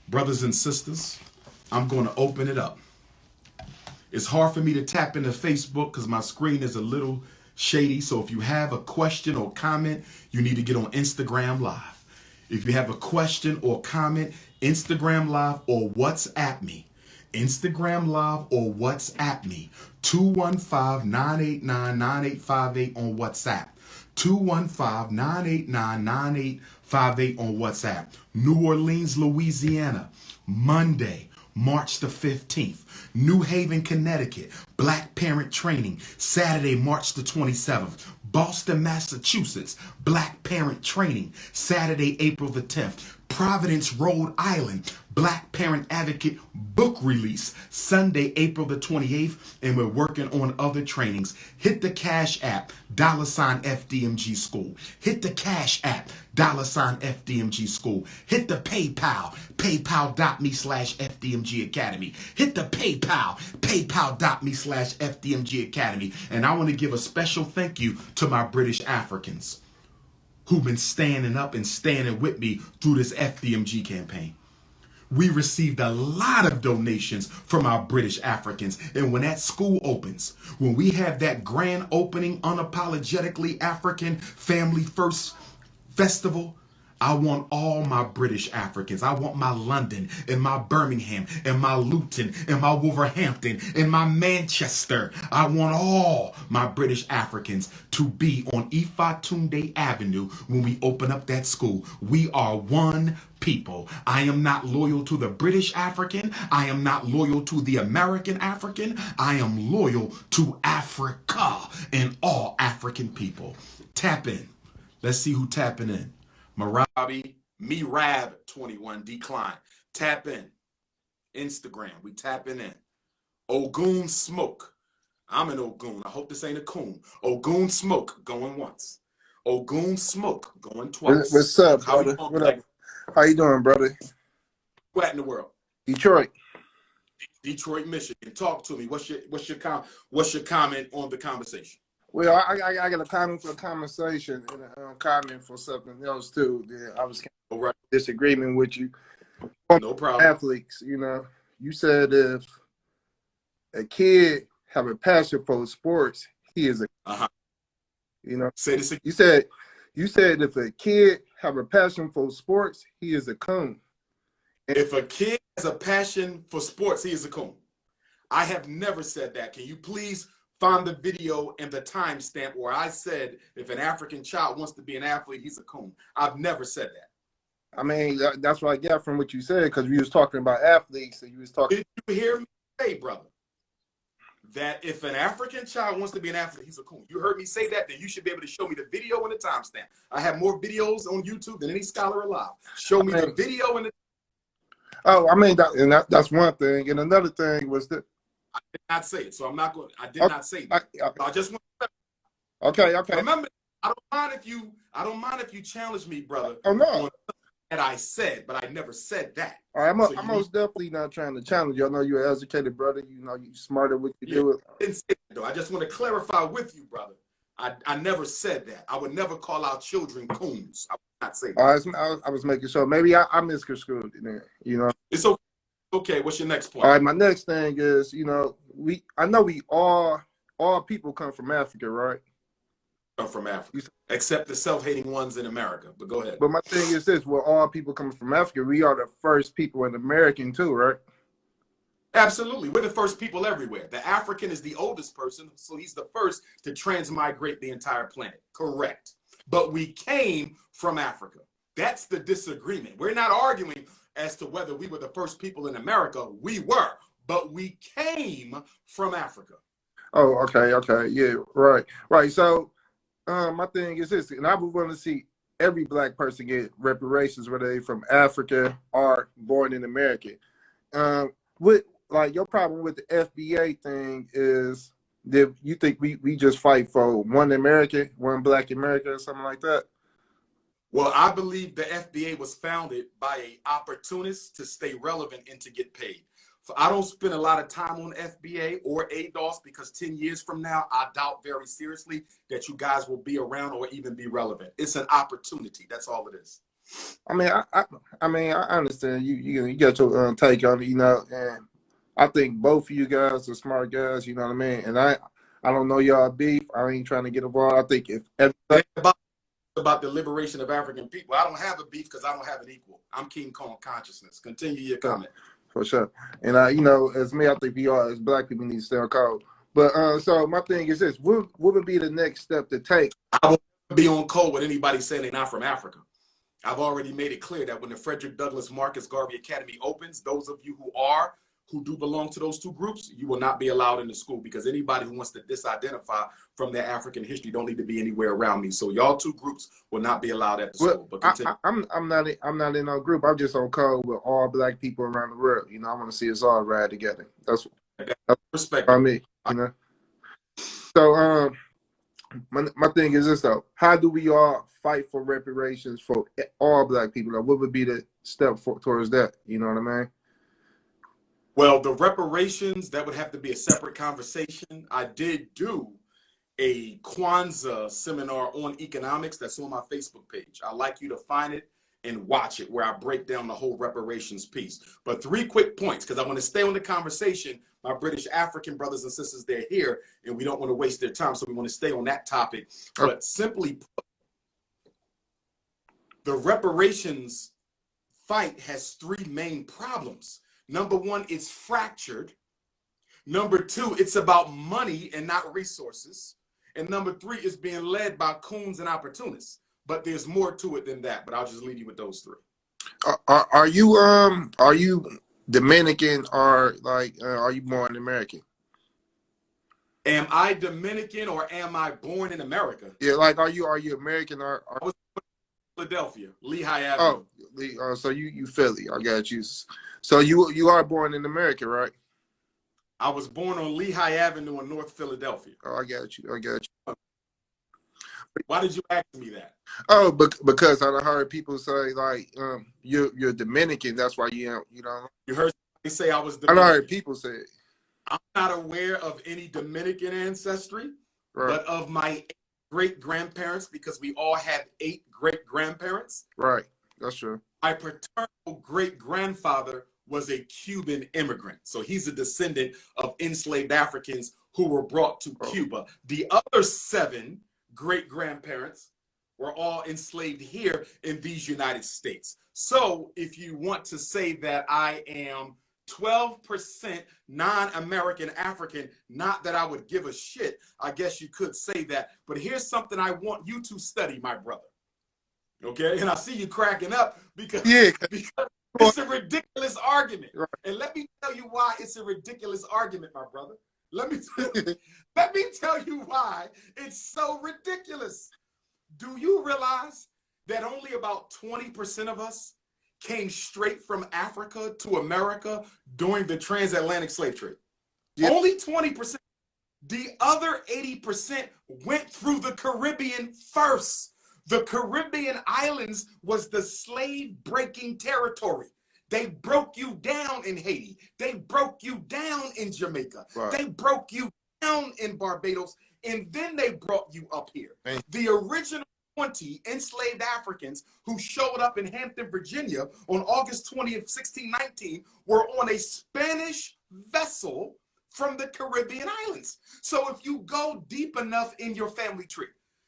Brothers and sisters, I'm going to open it up. It's hard for me to tap into Facebook because my screen is a little shady. So if you have a question or comment, you need to get on Instagram Live. If you have a question or comment, Instagram Live or WhatsApp me. Instagram Live or WhatsApp me. 215-989-9858 on WhatsApp. 215-989-9858 on WhatsApp. New Orleans, Louisiana, Monday, March the 15th. New Haven, Connecticut, Black Parent Training, Saturday, March the 27th. Boston, Massachusetts, Black Parent Training, Saturday, April the 10th. Providence, Rhode Island, Black Parent Advocate book release, Sunday, April the 28th, and we're working on other trainings. Hit the Cash App, $FDMG School. Hit the Cash App, $FDMG School. Hit the PayPal, paypal.me/FDMG Academy. Hit the PayPal, paypal.me/FDMG Academy. And I want to give a special thank you to my British Africans who've been standing up and standing with me through this FDMG campaign. We received a lot of donations from our British Africans. And when that school opens, when we have that grand opening, unapologetically African Family First Festival, I want all my British Africans. I want my London and my Birmingham and my Luton and my Wolverhampton and my Manchester. I want all my British Africans to be on Ifatunde Avenue when we open up that school. We are one people. I am not loyal to the British African. I am not loyal to the American African. I am loyal to Africa and all African people. Tap in. Let's see who tapping in. Marabi, Rab21, decline. Tap in. Instagram, we tapping in. Ogun Smoke. I'm an Ogun. I hope this ain't a coon. Ogun Smoke going once. Ogun Smoke going twice. What's up, brother? What up? How you doing, brother? Where in the world? Detroit. Detroit, Michigan. Talk to me. What's your comment on the conversation? Well, I got a comment for a conversation and a comment for something else too. I was kind of in disagreement with you. No problem. Athletes, you said if a kid have a passion for sports, he is a. Say this again. You said if a kid have a passion for sports, he is a coon. If a kid has a passion for sports, he is a coon. I have never said that. Can you please find the video and the timestamp where I said if an African child wants to be an athlete, he's a coon? I've never said that. I mean, that's what I got from what you said, because we was talking about athletes and you was talking. Did you hear me say, brother, that if an African child wants to be an athlete, he's a coon? You heard me say that, then you should be able to show me the video and the timestamp. I have more videos on YouTube than any scholar alive. Show me the video and the. Oh, I mean, that's one thing. And another thing was that. I did not say it, so I'm not going. I did not say that. I just want to. Okay. Remember, I don't mind if you challenge me, brother. Oh no. That I said, but I never said that. All right, I'm most definitely not trying to challenge you. I know you're an educated brother. You smarter what you do. I didn't say that, though. I just want to clarify with you, brother. I never said that. I would never call our children coons. I would not say that. All right, I was making sure. Maybe I misconstrued it there. It's okay. Okay, what's your next point? All right, my next thing is, I know we all people come from Africa, right? Come from Africa, except the self-hating ones in America. But go ahead. But my thing is this: well, all people coming from Africa, we are the first people in American too, right? Absolutely, we're the first people everywhere. The African is the oldest person, so he's the first to transmigrate the entire planet. Correct. But we came from Africa. That's the disagreement. We're not arguing as to whether we were the first people in America. We were, but we came from Africa. Oh, okay, yeah, right. So, my thing is this, and I would want to see every black person get reparations, whether they from Africa or born in America. Your problem with the FBA thing is that you think we just fight for one America, one black America, or something like that? Well, I believe the FBA was founded by an opportunist to stay relevant and to get paid. I don't spend a lot of time on FBA or ADOS because 10 years from now, I doubt very seriously that you guys will be around or even be relevant. It's an opportunity. That's all it is. I mean, I understand you got your take on it, and I think both of you guys are smart guys, you know what I mean? And I don't know y'all beef. I ain't trying to get involved. I think if everybody about the liberation of African people, I don't have a beef because I don't have an equal. I'm King Kong consciousness. Continue your comment. For sure. And as me, I think we all as black people need to stay on code. But so my thing is this: what would be the next step to take? I won't be on code with anybody saying they're not from Africa. I've already made it clear that when the Frederick Douglass Marcus Garvey Academy opens, those of you who do belong to those two groups, you will not be allowed in the school, because anybody who wants to disidentify from their African history don't need to be anywhere around me. So y'all two groups will not be allowed at the school. But I'm not in no group. I'm just on code with all black people around the world. I want to see us all ride together. That's respect by me. So my thing is this though: how do we all fight for reparations for all black people? Like, what would be the step towards that? You know what I mean? Well, the reparations, that would have to be a separate conversation. I did do a Kwanzaa seminar on economics that's on my Facebook page. I'd like you to find it and watch it, where I break down the whole reparations piece. But 3 quick points, because I want to stay on the conversation. My British African brothers and sisters, they're here, and we don't want to waste their time, so we want to stay on that topic. But simply put, the reparations fight has 3 main problems. Number 1, it's fractured. Number 2, it's about money and not resources. And number 3, it's being led by coons and opportunists. But there's more to it than that. But I'll just leave you with those 3. Are you Dominican, or are you born American? Am I Dominican or am I born in America? Yeah, are you American or I was born in Philadelphia, Lehigh Avenue. Oh, so you Philly. I got you. So you are born in America, right? I was born on Lehigh Avenue in North Philadelphia. Oh, I got you. Why did you ask me that? Oh, because I heard people say you're Dominican. That's why you know. You heard somebody say I was Dominican. I heard people say it. I'm not aware of any Dominican ancestry, right, but of my great-grandparents, because we all have 8 great-grandparents. Right, that's true. My paternal great-grandfather was a Cuban immigrant. So he's a descendant of enslaved Africans who were brought to Cuba. The other 7 great-grandparents were all enslaved here in these United States. So if you want to say that I am 12% non-American African, not that I would give a shit, I guess you could say that. But here's something I want you to study, my brother. Okay? And I see you cracking up because it's a ridiculous argument. Right. And let me tell you why it's a ridiculous argument, my brother. Let me tell you why it's so ridiculous. Do you realize that only about 20% of us came straight from Africa to America during the transatlantic slave trade? Yep. Only 20%. The other 80% went through the Caribbean first. The Caribbean islands was the slave-breaking territory. They broke you down in Haiti. They broke you down in Jamaica. Right. They broke you down in Barbados, and then they brought you up here. Man. The original 20 enslaved Africans who showed up in Hampton, Virginia on August 20th, 1619 were on a Spanish vessel from the Caribbean islands. So if you go deep enough in your family tree,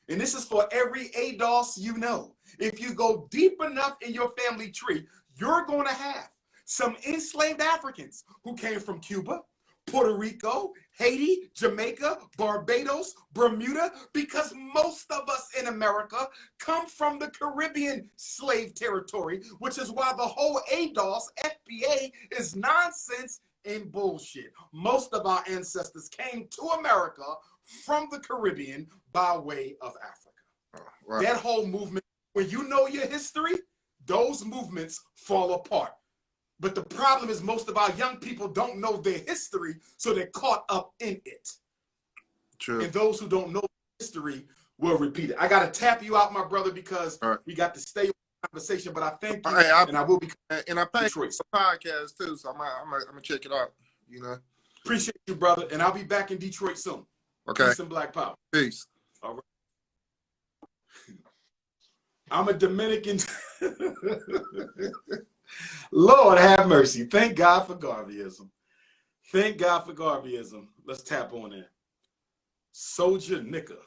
and this is for every ADOS you know, if you go deep enough in your family tree, you're going to have some enslaved Africans who came from Cuba, Puerto Rico, Haiti, Jamaica, Barbados, Bermuda, because most of us in America come from the Caribbean slave territory, which is why the whole ADOS, FBA is nonsense and bullshit. Most of our ancestors came to America from the Caribbean by way of Africa. Right. That whole movement, when you know your history, those movements fall apart. But the problem is most of our young people don't know their history, so they're caught up in it. True. And those who don't know history will repeat it. I got to tap you out, my brother, because we got to stay on the conversation, but I thank you, and I will be. And I thank you for the podcast, too, so I'm gonna check it out, you know. Appreciate you, brother, and I'll be back in Detroit soon. Okay. Peace and Black Power. Peace. All right. I'm a Dominican. Lord have mercy. Thank God for garveyism. Thank God for garveyism. Let's tap on that. Soldier Nicka.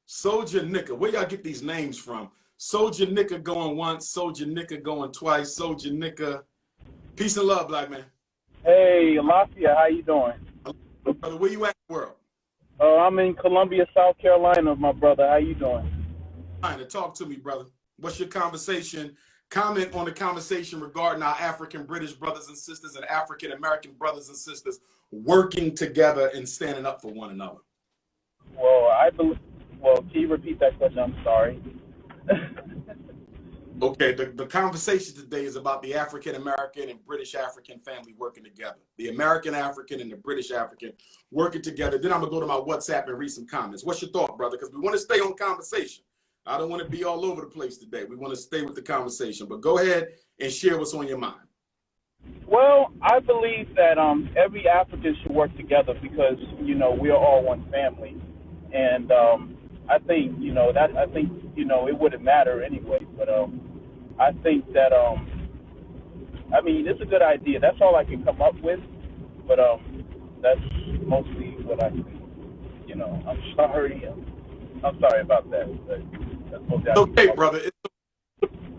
Soldier Nicka. Where y'all get these names from? Soldier Nicka going once, Soldier Nicka going twice, Soldier Nicka. Peace and love, black man. Hey, Alafia, how you doing? Brother, where you at in the world? I'm in Columbia, South Carolina, my brother. How you doing? Fine, to talk to me, brother. What's your conversation? Comment on the conversation regarding our African British brothers and sisters and African American brothers and sisters working together and standing up for one another. Well, can you repeat that question? I'm sorry. Okay, the conversation today is about the African American and British African family working together. The American African and the British African working together. Then I'm going to go to my WhatsApp and read some comments. What's your thought, brother? Because we want to stay on conversation. I don't want to be all over the place today. We want to stay with the conversation. But go ahead and share what's on your mind. Well, I believe that every African should work together because, you know, we are all one family. And I think, you know, it wouldn't matter anyway. But I think that, I mean, it's a good idea. That's all I can come up with. But that's mostly what I think. You know, I'm sorry about that. But that's mostly okay, brother.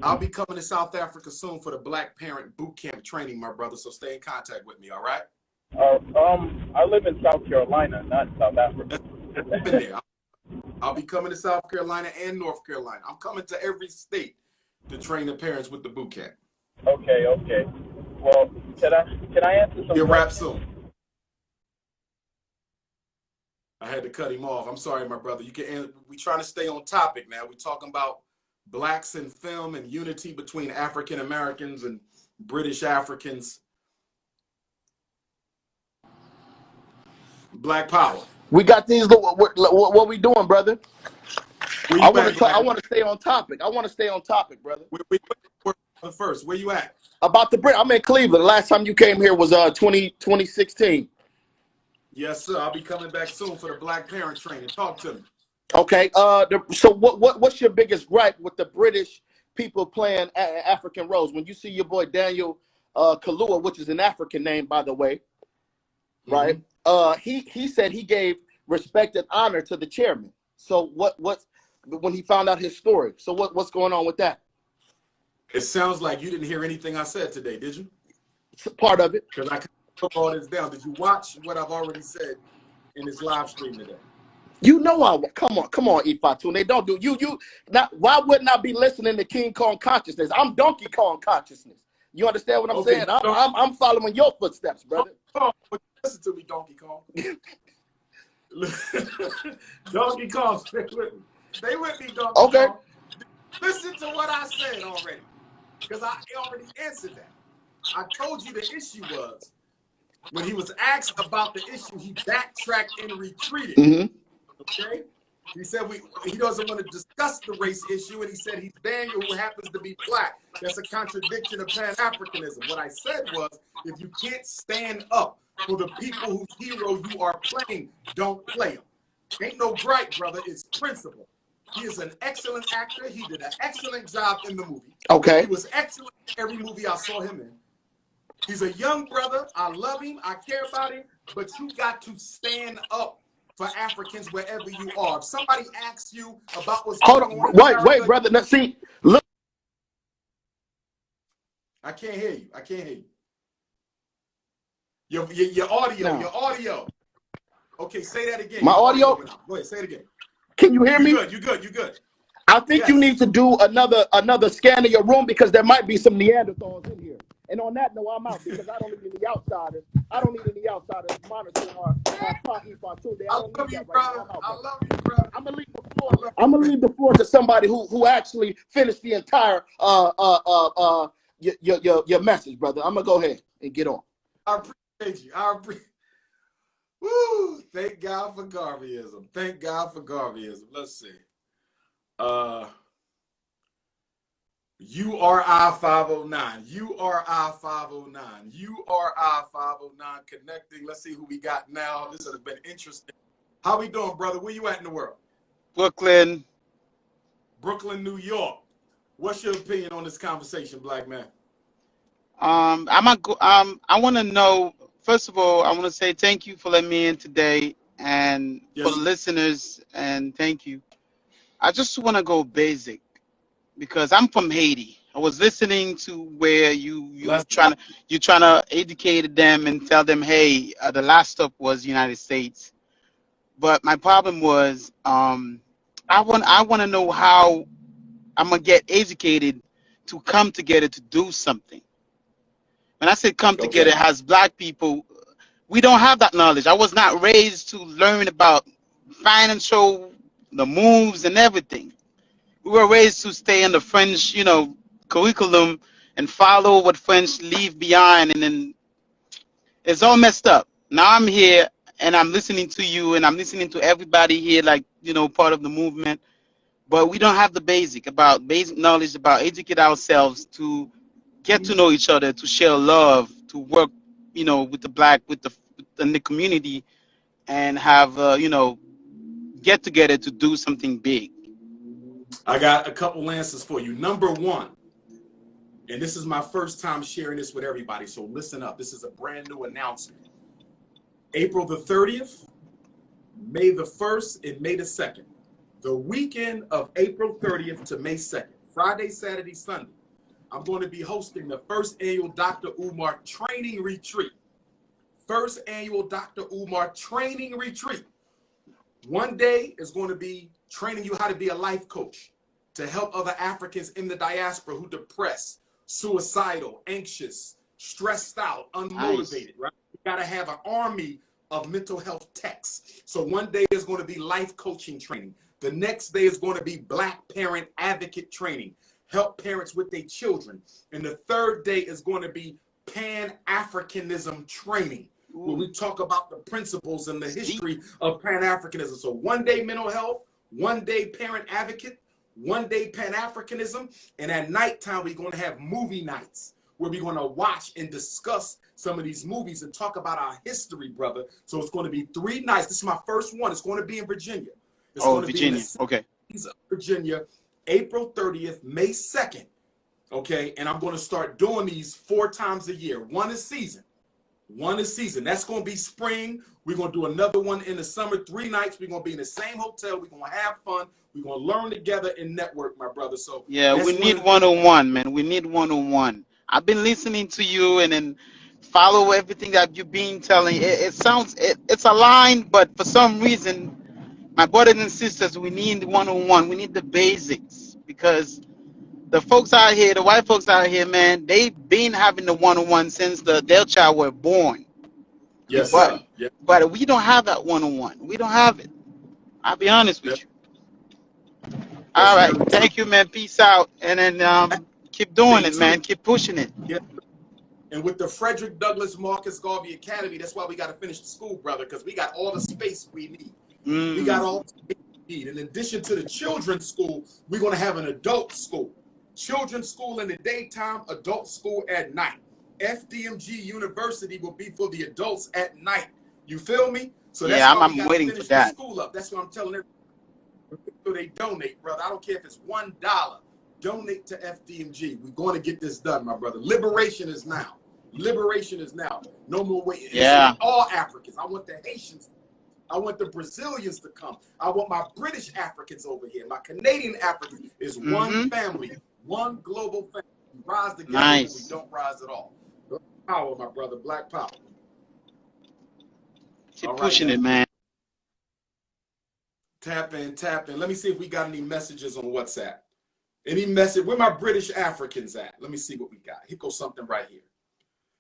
I'll be coming to South Africa soon for the Black Parent Boot Camp training, my brother. So stay in contact with me, all right? I live in South Carolina, not South Africa. I'll be coming to South Carolina and North Carolina. I'm coming to every state to train the parents with the boot camp. Okay. Well, can I answer some? You'll wrap soon. I had to cut him off. I'm sorry, my brother. We trying to stay on topic now. We're talking about blacks in film and unity between African Americans and British Africans. Black power. We got these. What we doing, brother? I want to stay on topic. Brother. First, where you at? About the Brit. I'm in Cleveland. The last time you came here was 2016. Yes, sir. I'll be coming back soon for the Black Parent training. Talk to me. Okay. So what's your biggest gripe with the British people playing African roles? When you see your boy Daniel Kaluuya, which is an African name, by the way, right? He said he gave respect and honor to the chairman. So what when he found out his story? So what's going on with that? It sounds like you didn't hear anything I said today, did you? It's part of it. Because I can put all this down. Did you watch what I've already said in this live stream today? You know, come on, Ifatunde. Don't do you not. Why wouldn't I be listening to King Kong consciousness? I'm Donkey Kong consciousness. You understand what I'm saying? I'm following your footsteps, brother. Listen to me, Donkey Kong. Donkey Kong, stay with me. Stay with me, Donkey Kong. Listen to what I said already, because I already answered that. I told you the issue was when he was asked about the issue, he backtracked and retreated. Okay, he said he doesn't want to discuss the race issue, and he said he's Daniel who happens to be black. That's a contradiction of Pan-Africanism. What I said was, if you can't stand up for the people whose hero you are playing, don't play him. Ain't no gripe, brother. It's principle. He is an excellent actor. He did an excellent job in the movie. Okay. He was excellent in every movie I saw him in. He's a young brother. I love him. I care about him. But you got to stand up for Africans wherever you are. If somebody asks you about what's going on, wait, brother. Now, see, look. I can't hear you. I can't hear you. Your audio. No. Your audio. Okay, say that again. My audio. Go ahead. Say it again. Can you hear me? You good. I think you need to do another scan of your room because there might be some Neanderthals in here. And on that note, I'm out because I don't need any outsiders. Monitoring our Ifatunde. I love you, brother. I love you, brother. I'm gonna leave the floor to somebody who actually finished the entire your message, brother. I'm gonna go ahead and get on. I appreciate you. Woo! Thank God for garveyism. Thank God for garveyism. Let's see. URI 509. URI 509. URI 509 connecting. Let's see who we got now. This has been interesting. How we doing, brother? Where you at in the world? Brooklyn. Brooklyn, New York. What's your opinion on this conversation, black man? I want to know, first of all, I want to say thank you for letting me in today, and for Yes. the listeners, and thank you. I just want to go basic because I'm from Haiti. I was listening to where Let's trying to educate them and tell them, hey, the last stop was United States. But my problem was, I want to know how I'm gonna get educated to come together to do something. When I say come together okay. as black people, we don't have that knowledge. I was not raised to learn about financial, the moves and everything. We were raised to stay in the French, curriculum and follow what French leave behind, and then it's all messed up. Now I'm here and I'm listening to you and I'm listening to everybody here, like, part of the movement, but we don't have the basic knowledge about educate ourselves to get to know each other, to share love, to work, with the black, in the community, and have, get together to do something big. I got a couple answers for you. Number one, and this is my first time sharing this with everybody, so listen up. This is a brand new announcement. April the 30th, May the 1st, and May the 2nd. The weekend of April 30th to May 2nd, Friday, Saturday, Sunday, I'm going to be hosting the first annual DR.UMAR training retreat. First annual DR.UMAR training retreat. One day is going to be training you how to be a life coach to help other Africans in the diaspora who depressed, suicidal, anxious, stressed out, unmotivated, right? You got to have an army of mental health techs. So one day is going to be life coaching training. The next day is going to be black parent advocate training, help parents with their children. And the third day is going to be pan-Africanism training, where we talk about the principles and the history of pan-Africanism. So one day mental health, one day parent advocate, one day pan-Africanism, and at nighttime we're going to have movie nights where we're going to watch and discuss some of these movies and talk about our history, brother. So it's going to be 3 nights. This is my first one. It's going to be in Virginia. It's going to be in the Okay. Virginia, April 30th, May 2nd. Okay, and I'm going to start doing these 4 times a year. One a season. That's going to be spring. We're going to do another one in the summer, 3 nights. We're going to be in the same hotel. We're going to have fun. We're going to learn together and network, my brother. So yeah, we need one-on-one, man. We need one-on-one. I've been listening to you and then follow everything that you've been telling. It's aligned, but for some reason, my brothers and sisters, we need one-on-one. We need the basics, because the folks out here, the white folks out here, man, they've been having the one-on-one since their child were born. Yes, but, sir. Yeah. But we don't have that one-on-one. We don't have it. I'll be honest with you. All right. Thank you, man. Peace out. And then keep doing it, man. Keep pushing it. Yeah. And with the Frederick Douglass Marcus Garvey Academy, that's why we got to finish the school, brother, because we got all the space we need. We got all the space we need. In addition to the children's school, we're going to have an adult school. Children's school in the daytime, adult school at night. FDMG University will be for the adults at night. You feel me? So that's why we got to finish the school up. That's what I'm telling everybody. So they donate, brother. I don't care if it's $1. Donate to FDMG. We're going to get this done, my brother. Liberation is now. Liberation is now. No more waiting. Yeah. All Africans. I want the Haitians. I want the Brazilians to come. I want my British Africans over here. My Canadian Africans is one family, one global family. We rise together. Nice. We don't rise at all. Black power, my brother. Black power. Keep pushing it, man. Tap in, tap in. Let me see if we got any messages on WhatsApp. Any message? Where my British Africans at? Let me see what we got. Here goes something right here.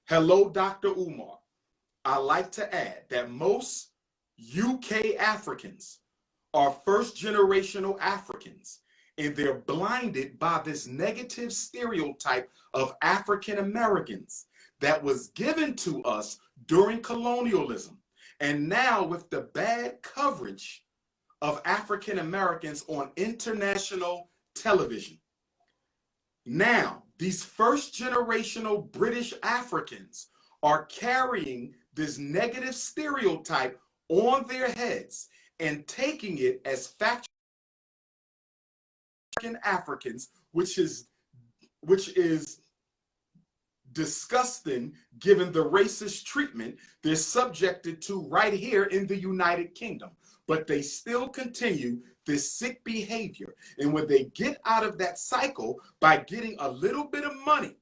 Hello, Dr. Umar. I like to add that most UK Africans are first-generational Africans, and they're blinded by this negative stereotype of African Americans that was given to us during colonialism. And now with the bad coverage of African Americans on international television, now these first-generational British Africans are carrying this negative stereotype on their heads and taking it as factual Africans, which is disgusting given the racist treatment they're subjected to right here in the United Kingdom. But they still continue this sick behavior. And when they get out of that cycle by getting a little bit of money,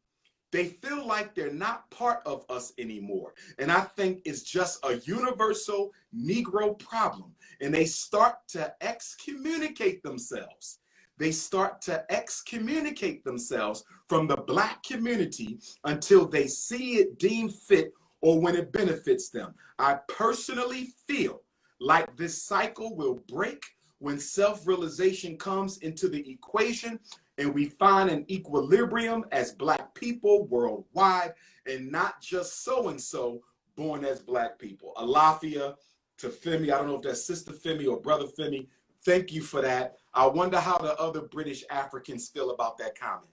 they feel like they're not part of us anymore. And I think it's just a universal Negro problem. And they start to excommunicate themselves. They start to excommunicate themselves from the Black community until they see it deemed fit or when it benefits them. I personally feel like this cycle will break when self-realization comes into the equation and we find an equilibrium as Black people worldwide and not just so-and-so born as Black people. Alafia to Femi, I don't know if that's Sister Femi or Brother Femi, thank you for that. I wonder how the other British Africans feel about that comment.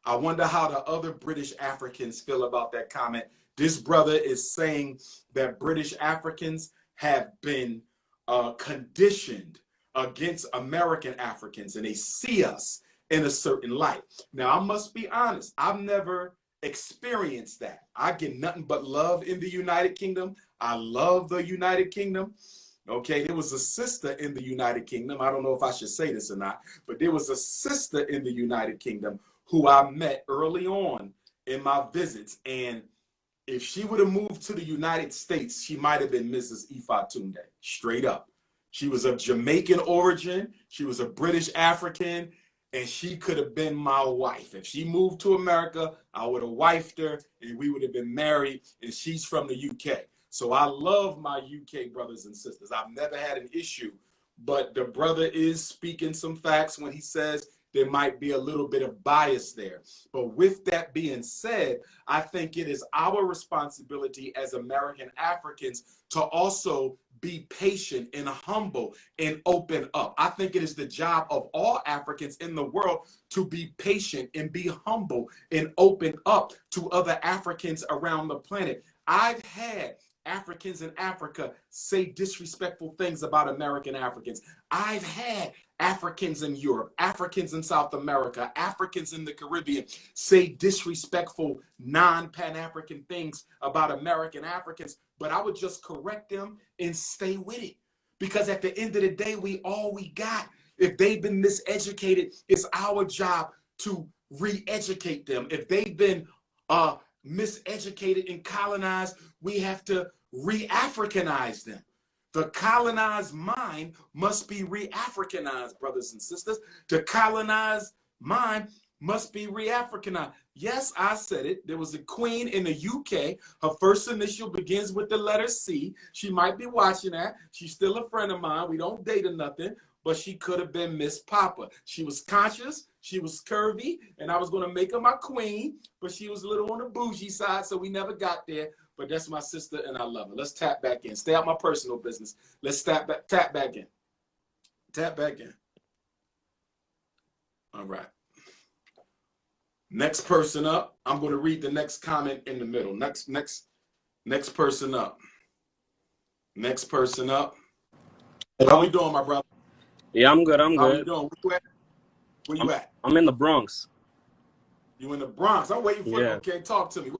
I wonder how the other British Africans feel about that comment. This brother is saying that British Africans have been conditioned against American Africans and they see us in a certain light. Now, I must be honest, I've never experienced that. I get nothing but love in the United Kingdom. I love the United Kingdom. Okay, there was a sister in the United Kingdom. I don't know if I should say this or not, but there was a sister in the United Kingdom who I met early on in my visits. And if she would have moved to the United States, she might have been Mrs. Ifatunde, straight up. She was of Jamaican origin. She was a British African, and she could have been my wife. If she moved to America, I would have wifed her, and we would have been married, and she's from the UK. So I love my UK brothers and sisters. I've never had an issue, but the brother is speaking some facts when he says there might be a little bit of bias there. But with that being said, I think it is our responsibility as American Africans to also be patient and humble and open up. I think it is the job of all Africans in the world to be patient and be humble and open up to other Africans around the planet. I've had Africans in Africa say disrespectful things about American Africans. I've had Africans in Europe, Africans in South America, Africans in the Caribbean say disrespectful non-Pan-African things about American Africans, but I would just correct them and stay with it. Because at the end of the day, we got. If they've been miseducated, it's our job to re-educate them. If they've been miseducated and colonized, we have to re-Africanize them. The colonized mind must be re-Africanized, brothers and sisters. The colonized mind must be re-Africanized. Yes, I said it. There was a queen in the UK. Her first initial begins with the letter C. She might be watching that. She's still a friend of mine. We don't date or nothing, but she could have been Miss Papa. She was conscious. She was curvy, and I was going to make her my queen, but she was a little on the bougie side, so we never got there. But that's my sister, and I love her. Let's tap back in. Stay out my personal business. Let's tap back in. Tap back in. All right. Next person up. I'm going to read the next comment in the middle. Next person up. Next person up. How we doing, my brother? Yeah, I'm good. I'm How good. you doing? Where you at? I'm in the Bronx. You in the Bronx? I'm waiting for you. Okay, talk to me.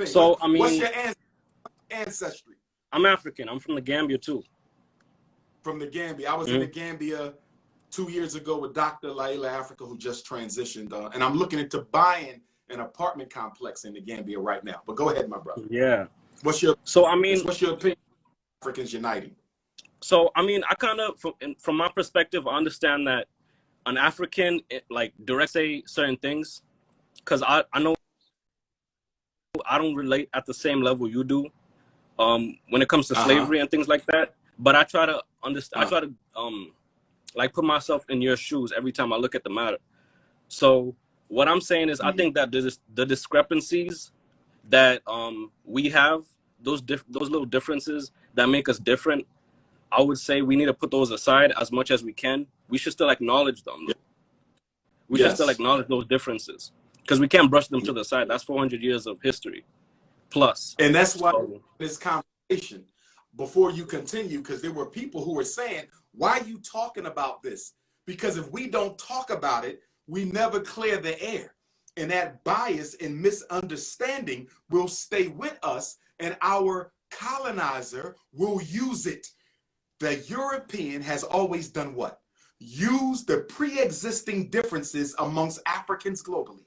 So, I mean, what's your ancestry? I'm African. I'm from the Gambia too. From the Gambia. I was in the Gambia 2 years ago with Dr. Laila Africa, who just transitioned, and I'm looking into buying an apartment complex in the Gambia right now. But go ahead, my brother. Yeah. What's your opinion? Africans uniting. So, I mean, I kind of, from my perspective, I understand that an African like direct say certain things, because I know I don't relate at the same level you do when it comes to slavery and things like that. But I try to understand. I try to like put myself in your shoes every time I look at the matter. So what I'm saying is, I think that the discrepancies that we have, those little differences that make us different, I would say we need to put those aside as much as we can. We should still acknowledge them. We should still acknowledge those differences, because we can't brush them to the side. That's 400 years of history plus. And that's why this conversation, before you continue, because there were people who were saying, why are you talking about this? Because if we don't talk about it, we never clear the air. And that bias and misunderstanding will stay with us, and our colonizer will use it. The European has always done what? Use the pre-existing differences amongst Africans globally.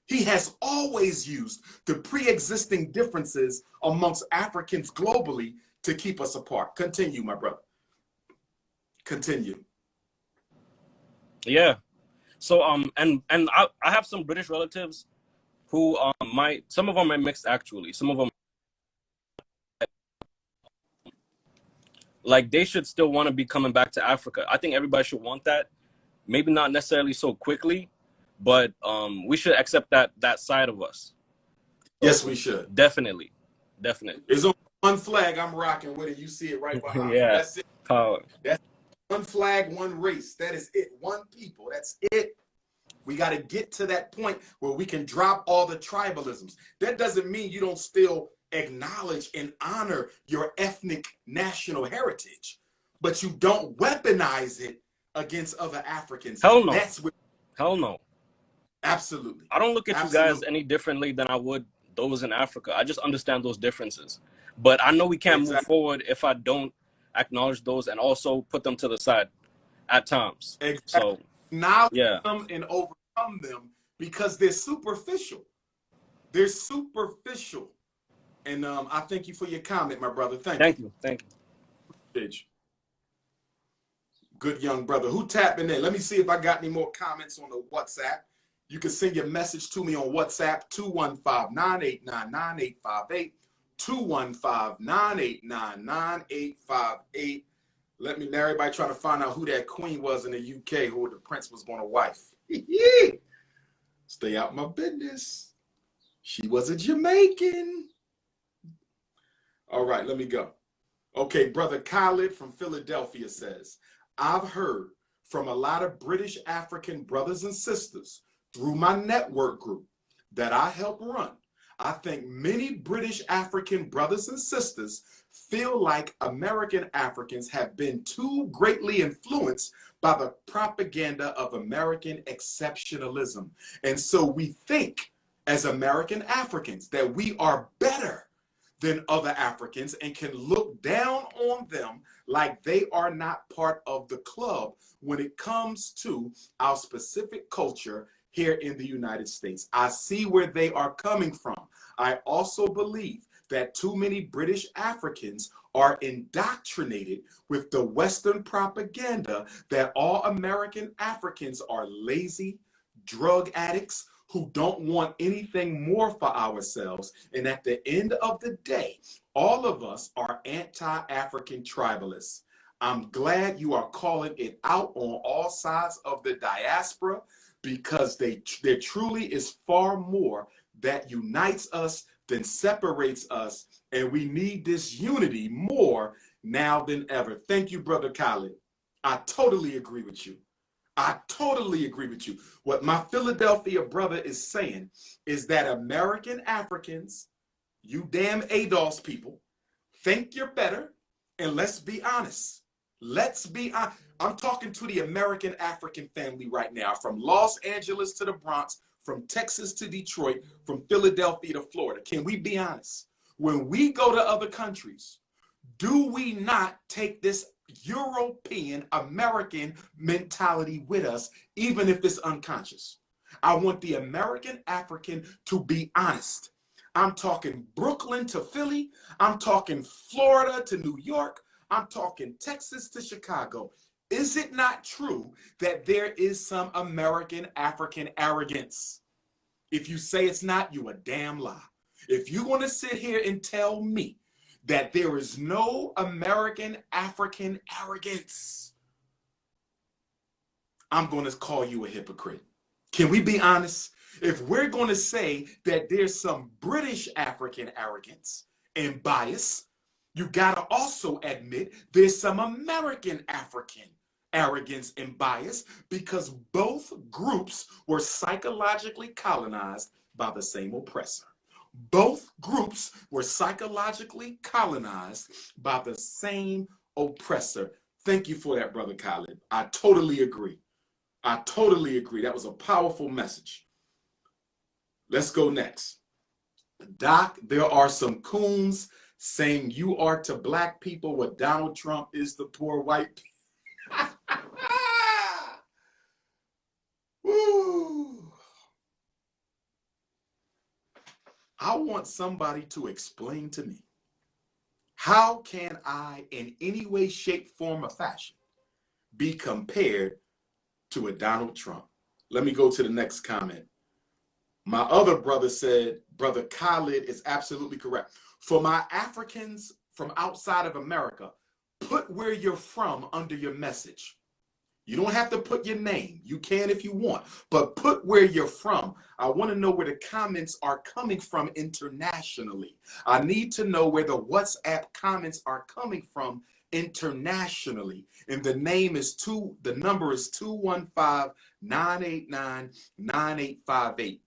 He has always used the pre-existing differences amongst Africans globally to keep us apart. Continue, my brother. Continue. Yeah. So and I have some British relatives who some of them are mixed actually. Some of them, like, they should still want to be coming back to Africa. I think everybody should want that. Maybe not necessarily so quickly, but we should accept that side of us. Yes, we should. Definitely. There's only one flag I'm rocking with it. You see it right behind me. Yeah. That's it. Power. That's one flag, one race. That is it. One people. That's it. We got to get to that point where we can drop all the tribalisms. That doesn't mean you don't still acknowledge and honor your ethnic national heritage, but you don't weaponize it against other Africans. Hell no. That's what. Hell no. Absolutely. I don't look at you guys any differently than I would those in Africa. I just understand those differences. But I know we can't move forward if I don't acknowledge those and also put them to the side at times. Exactly. So acknowledge them and overcome them because they're superficial. They're superficial. And I thank you for your comment, my brother. Thank you. Thank you. Good young brother. Who tapping in? Let me see if I got any more comments on the WhatsApp. You can send your message to me on WhatsApp, 215-989-9858, 215-989-9858. Let everybody try to find out who that queen was in the UK, who the prince was going to wife. Stay out my business. She was a Jamaican. All right, let me go. Okay, brother Khalid from Philadelphia says, I've heard from a lot of British African brothers and sisters through my network group that I help run. I think many British African brothers and sisters feel like American Africans have been too greatly influenced by the propaganda of American exceptionalism. And so we think as American Africans that we are better than other Africans and can look down on them like they are not part of the club when it comes to our specific culture here in the United States. I see where they are coming from. I also believe that too many British Africans are indoctrinated with the Western propaganda that all American Africans are lazy, drug addicts, who don't want anything more for ourselves. And at the end of the day, all of us are anti-African tribalists. I'm glad you are calling it out on all sides of the diaspora, because there truly is far more that unites us than separates us. And we need this unity more now than ever. Thank you, Brother Khalid. I totally agree with you. I totally agree with you. What my Philadelphia brother is saying is that American Africans, you damn ADOS people, think you're better. And let's be honest. Let's be honest. I'm talking to the American African family right now, from Los Angeles to the Bronx, from Texas to Detroit, from Philadelphia to Florida. Can we be honest? When we go to other countries, do we not take this European American mentality with us, even if it's unconscious? I want the American African to be honest. I'm talking Brooklyn to Philly. I'm talking Florida to New York. I'm talking Texas to Chicago. Is it not true that there is some American African arrogance? If you say it's not, you a damn lie. If you're going to sit here and tell me that there is no American African arrogance, I'm going to call you a hypocrite. Can we be honest? If we're going to say that there's some British African arrogance and bias, you got to also admit there's some American African arrogance and bias, because both groups were psychologically colonized by the same oppressor. Both groups were psychologically colonized by the same oppressor. Thank you for that, Brother Khalid. I totally agree. I totally agree. That was a powerful message. Let's go next. Doc, there are some coons saying you are to black people what Donald Trump is to poor white people. Woo. I want somebody to explain to me, how can I, in any way, shape, form, or fashion, be compared to a Donald Trump? Let me go to the next comment. My other brother said, Brother Khalid is absolutely correct. For my Africans from outside of America, put where you're from under your message. You don't have to put your name. You can if you want, but put where you're from. I want to know where the comments are coming from internationally. I need to know where the WhatsApp comments are coming from internationally. And the number is 215-989-9858.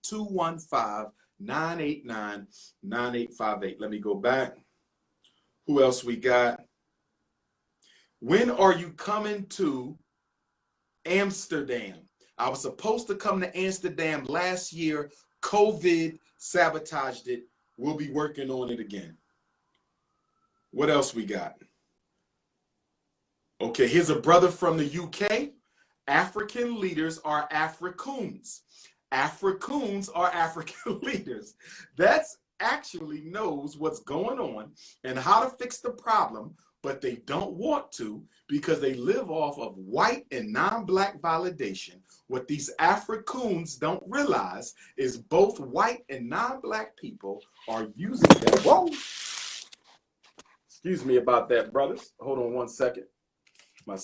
215-989-9858. Let me go back. Who else we got? When are you coming to Amsterdam? I was supposed to come to Amsterdam last year. COVID sabotaged it. We'll be working on it again. What else we got? Okay, here's a brother from the UK. African leaders are Africoons. Africoons are African leaders. That's actually knows what's going on and how to fix the problem, but they don't want to because they live off of white and non-black validation. What these Africoons don't realize is both white and non-black people are using that. Whoa! Excuse me about that, brothers. Hold on one second. My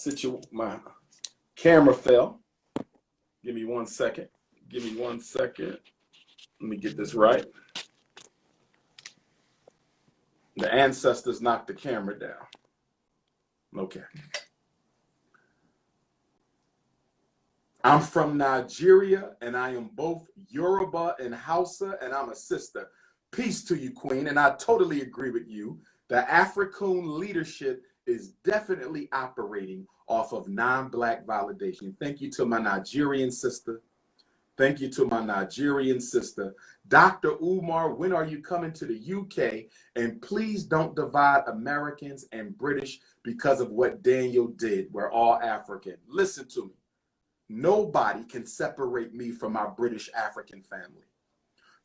camera fell. Give me 1 second. Give me 1 second. Let me get this right. The ancestors knocked the camera down. Okay. I'm from Nigeria, and I am both Yoruba and Hausa, and I'm a sister. Peace to you, Queen, and I totally agree with you. The African leadership is definitely operating off of non-black validation. Thank you to my Nigerian sister. Thank you to my Nigerian sister. Dr.UMAR, when are you coming to the UK? And please don't divide Americans and British because of what Daniel did. We're all African. Listen to me. Nobody can separate me from my British African family.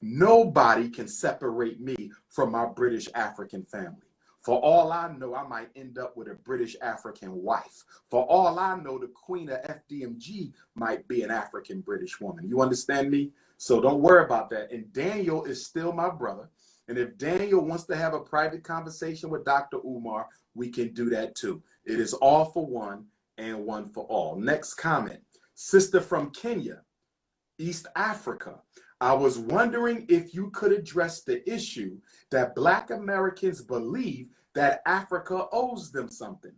Nobody can separate me from my British African family. For all I know, I might end up with a British African wife. For all I know, the queen of FDMG might be an African British woman. You understand me? So don't worry about that. And Daniel is still my brother. And if Daniel wants to have a private conversation with Dr. Umar, we can do that too. It is all for one and one for all. Next comment. Sister from Kenya, East Africa. I was wondering if you could address the issue that Black Americans believe that Africa owes them something.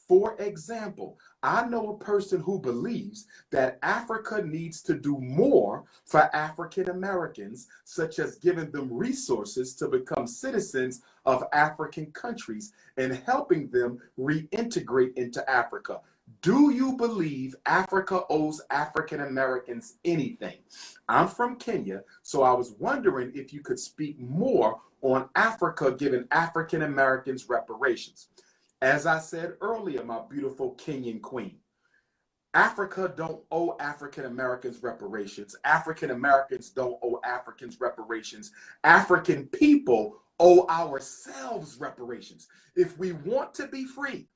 For example, I know a person who believes that Africa needs to do more for African Americans, such as giving them resources to become citizens of African countries and helping them reintegrate into Africa. Do you believe Africa owes African Americans anything? I'm from Kenya, so I was wondering if you could speak more on Africa giving African Americans reparations. As I said earlier, my beautiful Kenyan queen, Africa don't owe African Americans reparations. African Americans don't owe Africans reparations. African people owe ourselves reparations. If we want to be free,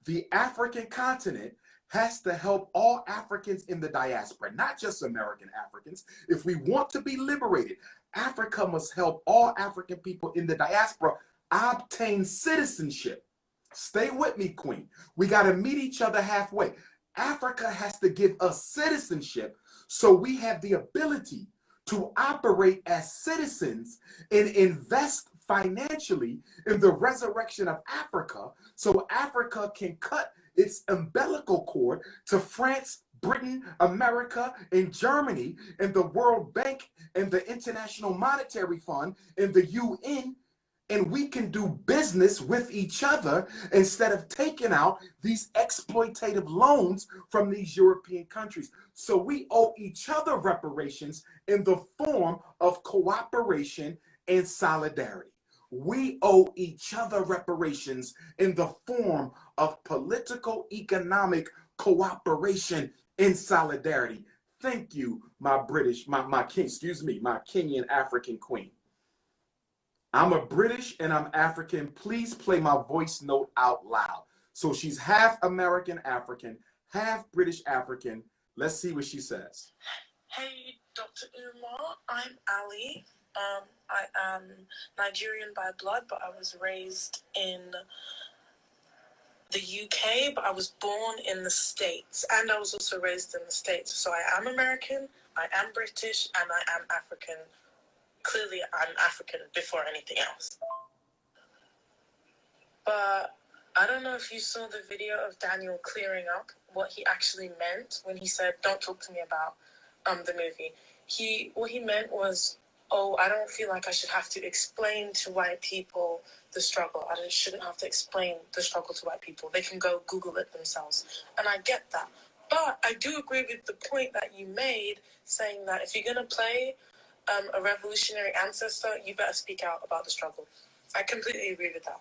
the African continent has to help all Africans in the diaspora, not just American Africans. If we want to be liberated, Africa must help all African people in the diaspora obtain citizenship. Stay with me, Queen. We got to meet each other halfway. Africa has to give us citizenship so we have the ability to operate as citizens and invest financially in the resurrection of Africa so Africa can cut its umbilical cord to France, Britain, America, and Germany, and the World Bank, and the International Monetary Fund, and the UN, and we can do business with each other instead of taking out these exploitative loans from these European countries. So we owe each other reparations in the form of cooperation and solidarity. We owe each other reparations in the form of political, economic cooperation and solidarity. Thank you, my Kenyan African queen. I'm a British and I'm African. Please play my voice note out loud. So she's half American African, half British African. Let's see what she says. Hey, Dr. Umar, I'm Ali. I am Nigerian by blood, but I was raised in the UK, but I was born in the States, and I was also raised in the States. So I am American, I am British, and I am African. Clearly, I'm African before anything else. But I don't know if you saw the video of Daniel clearing up what he actually meant when he said, "Don't talk to me about the movie." What he meant was, oh, I don't feel like I should have to explain to white people the struggle. I shouldn't have to explain the struggle to white people. They can go Google it themselves. And I get that. But I do agree with the point that you made, saying that if you're going to play a revolutionary ancestor, you better speak out about the struggle. I completely agree with that.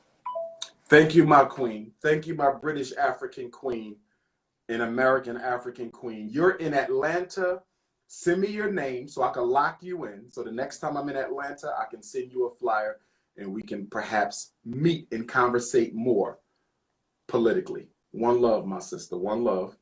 Thank you, my queen. Thank you, my British African queen and American African queen. You're in Atlanta. Send me your name so I can lock you in. So the next time I'm in Atlanta, I can send you a flyer and we can perhaps meet and conversate more politically. One love, my sister. One love.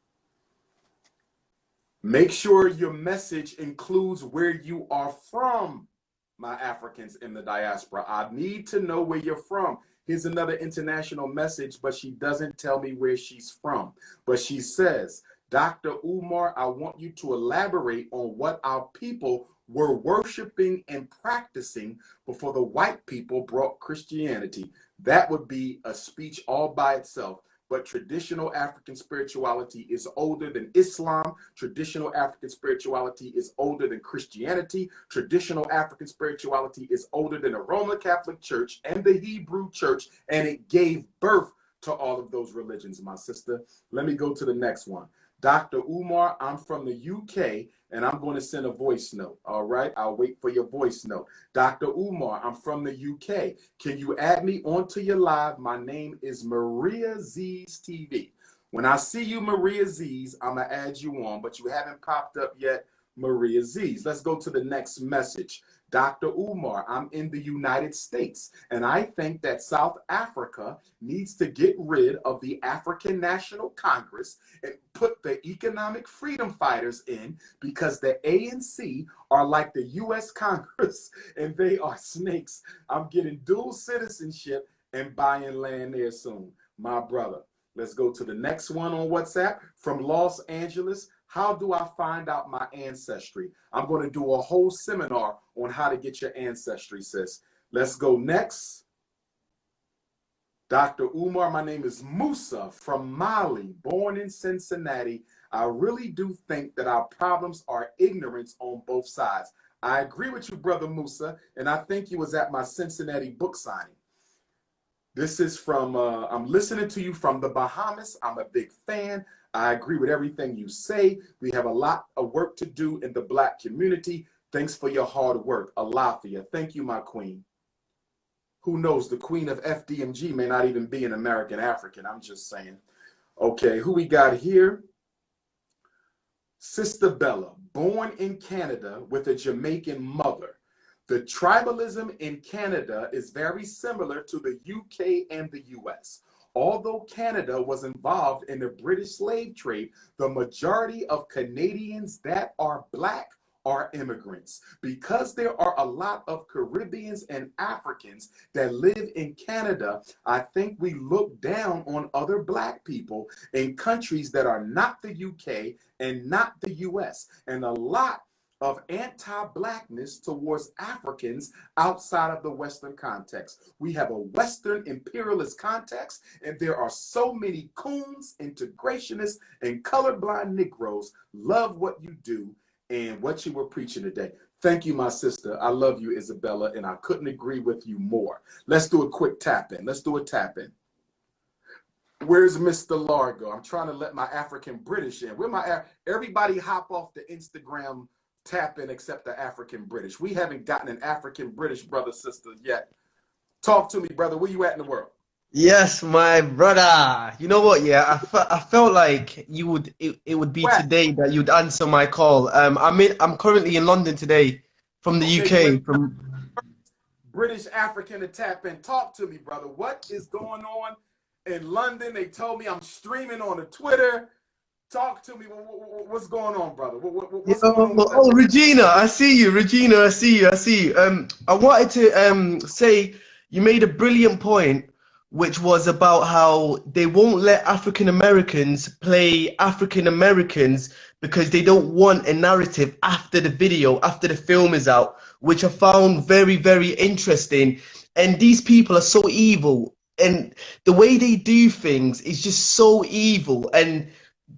Make sure your message includes where you are from, my Africans in the diaspora. I need to know where you're from. Here's another international message, but she doesn't tell me where she's from. But she says, Dr. Umar, I want you to elaborate on what our people were worshiping and practicing before the white people brought Christianity. That would be a speech all by itself. But traditional African spirituality is older than Islam. Traditional African spirituality is older than Christianity. Traditional African spirituality is older than the Roman Catholic Church and the Hebrew Church, and it gave birth to all of those religions, my sister. Let me go to the next one. Dr. Umar, I'm from the UK, and I'm going to send a voice note, all right? I'll wait for your voice note. Dr. Umar, I'm from the UK. Can you add me onto your live? My name is Maria Z's TV. When I see you, Maria Z's, I'm going to add you on, but you haven't popped up yet, Maria Z's. Let's go to the next message. Dr. Umar, I'm in the United States, and I think that South Africa needs to get rid of the African National Congress and put the economic freedom fighters in, because the ANC are like the U.S. Congress, and they are snakes. I'm getting dual citizenship and buying land there soon, my brother. Let's go to the next one on WhatsApp from Los Angeles. How do I find out my ancestry? I'm going to do a whole seminar on how to get your ancestry, sis. Let's go next. Dr. Umar, my name is Musa from Mali, born in Cincinnati. I really do think that our problems are ignorance on both sides. I agree with you, brother Musa, and I think you was at my Cincinnati book signing. This is from, I'm listening to you from the Bahamas. I'm a big fan. I agree with everything you say. We have a lot of work to do in the Black community. Thanks for your hard work. Alafia. Thank you, my queen. Who knows? The queen of FDMG may not even be an American African. I'm just saying. Okay, who we got here? Sister Bella, born in Canada with a Jamaican mother. The tribalism in Canada is very similar to the UK and the US. Although Canada was involved in the British slave trade, the majority of Canadians that are Black are immigrants. Because there are a lot of Caribbeans and Africans that live in Canada, I think we look down on other Black people in countries that are not the UK and not the US. And a lot of anti-Blackness towards Africans outside of the Western context. We have a Western imperialist context, and there are so many coons, integrationists, and colorblind Negroes love what you do and what you were preaching today. Thank you, my sister. I love you, Isabella, and I couldn't agree with you more. Let's do a quick tap in. Let's do a tap in. Where's Mr. Largo? I'm trying to let my African British in. Where my everybody hop off the Instagram tap in except the African British. We haven't gotten an African British brother sister yet. Talk to me, brother. Where you at in the world? Yes, my brother. You know what? Yeah, I felt like you would. It would be Where? today that you'd answer my call. I'm currently in London today, from the UK. From British African to tap in. Talk to me, brother. What is going on in London? They told me I'm streaming on the Twitter. Talk to me. What's going on, brother? What's going on? Oh, Regina, I see you. Regina, I see you. I see you. I wanted to say you made a brilliant point, which was about how they won't let African Americans play African Americans because they don't want a narrative after the video, after the film is out, which I found very, very interesting. And these people are so evil, and the way they do things is just so evil, and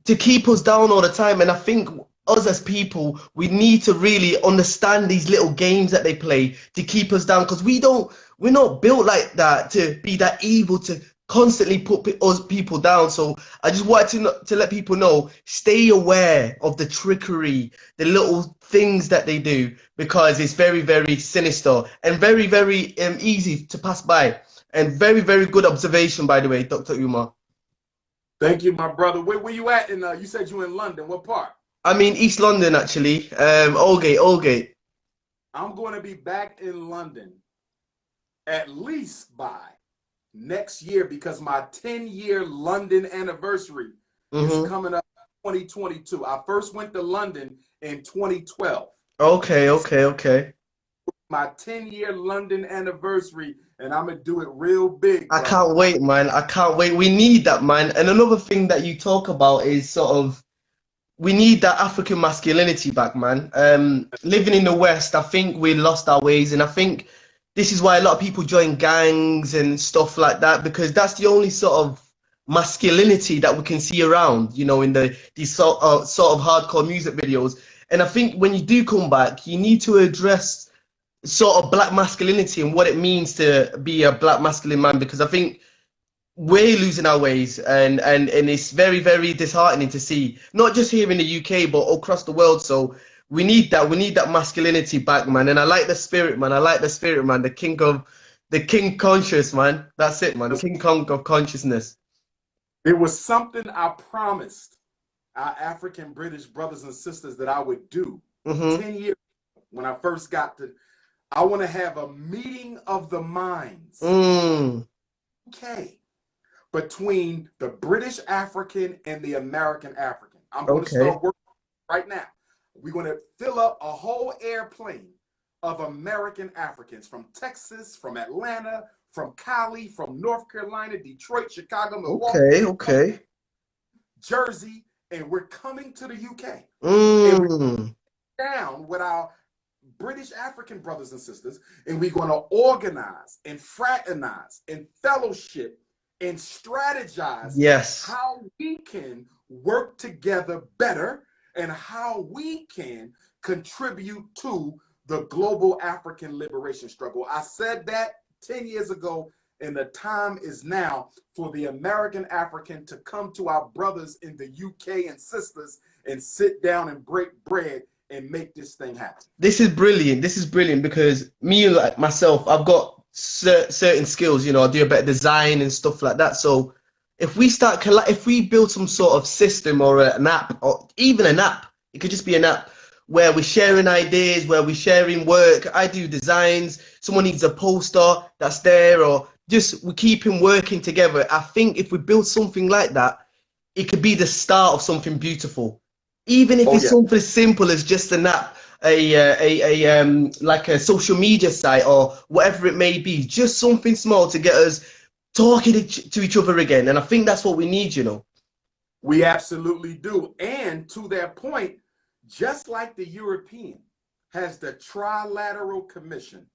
to keep us down all the time. And I think us as people, we need to really understand these little games that they play to keep us down, because we're not built like that to be that evil, to constantly put us people down. So I just wanted to let people know, stay aware of the trickery, the little things that they do, because it's very, very sinister and very, very easy to pass by. And very, very good observation, by the way, Dr. Umar. Thank you, my brother. Where you at? And you said you in London. What part? I'm in East London, actually. Aldgate. I'm going to be back in London at least by next year, because my 10-year London anniversary is coming up in 2022. I first went to London in 2012. Okay. My 10-year London anniversary, and I'm going to do it real big, bro. I can't wait, man. I can't wait. We need that, man. And another thing that you talk about is sort of, we need that African masculinity back, man. Living in the West, I think we lost our ways, and I think this is why a lot of people join gangs and stuff like that, because that's the only sort of masculinity that we can see around, you know, in these sort of hardcore music videos. And I think when you do come back, you need to address sort of black masculinity and what it means to be a black masculine man, because I think we're losing our ways, and it's very, very disheartening to see, not just here in the UK but across the world. So we need that masculinity back, man. And I like the spirit, man. The king conscious, man. That's it, man. The King Kong of consciousness. It was something I promised our African British brothers and sisters that I would do 10 years when I first got to. I want to have a meeting of the minds, between the British African and the American African. I'm going to start working right now. We're going to fill up a whole airplane of American Africans from Texas, from Atlanta, from Cali, from North Carolina, Detroit, Chicago, Milwaukee, Jersey, and we're coming to the UK. And we're down with our British African brothers and sisters, and we're going to organize and fraternize and fellowship and strategize how we can work together better and how we can contribute to the global African liberation struggle. I said that 10 years ago, and the time is now for the American African to come to our brothers in the UK and sisters and sit down and break bread and make this thing happen. This is brilliant. Because me, like myself, I've got certain skills, you know, I do a bit of design and stuff like that. So if we build some sort of system or an app, or even an app, it could just be an app where we're sharing ideas, where we're sharing work. I do designs, someone needs a poster that's there, or just we keep him working together. I think if we build something like that, it could be the start of something beautiful. Even if it's something as simple as just an app, like a social media site or whatever it may be, just something small to get us talking to each other again. And I think that's what we need, you know. We absolutely do. And to that point, just like the European has the Trilateral Commission,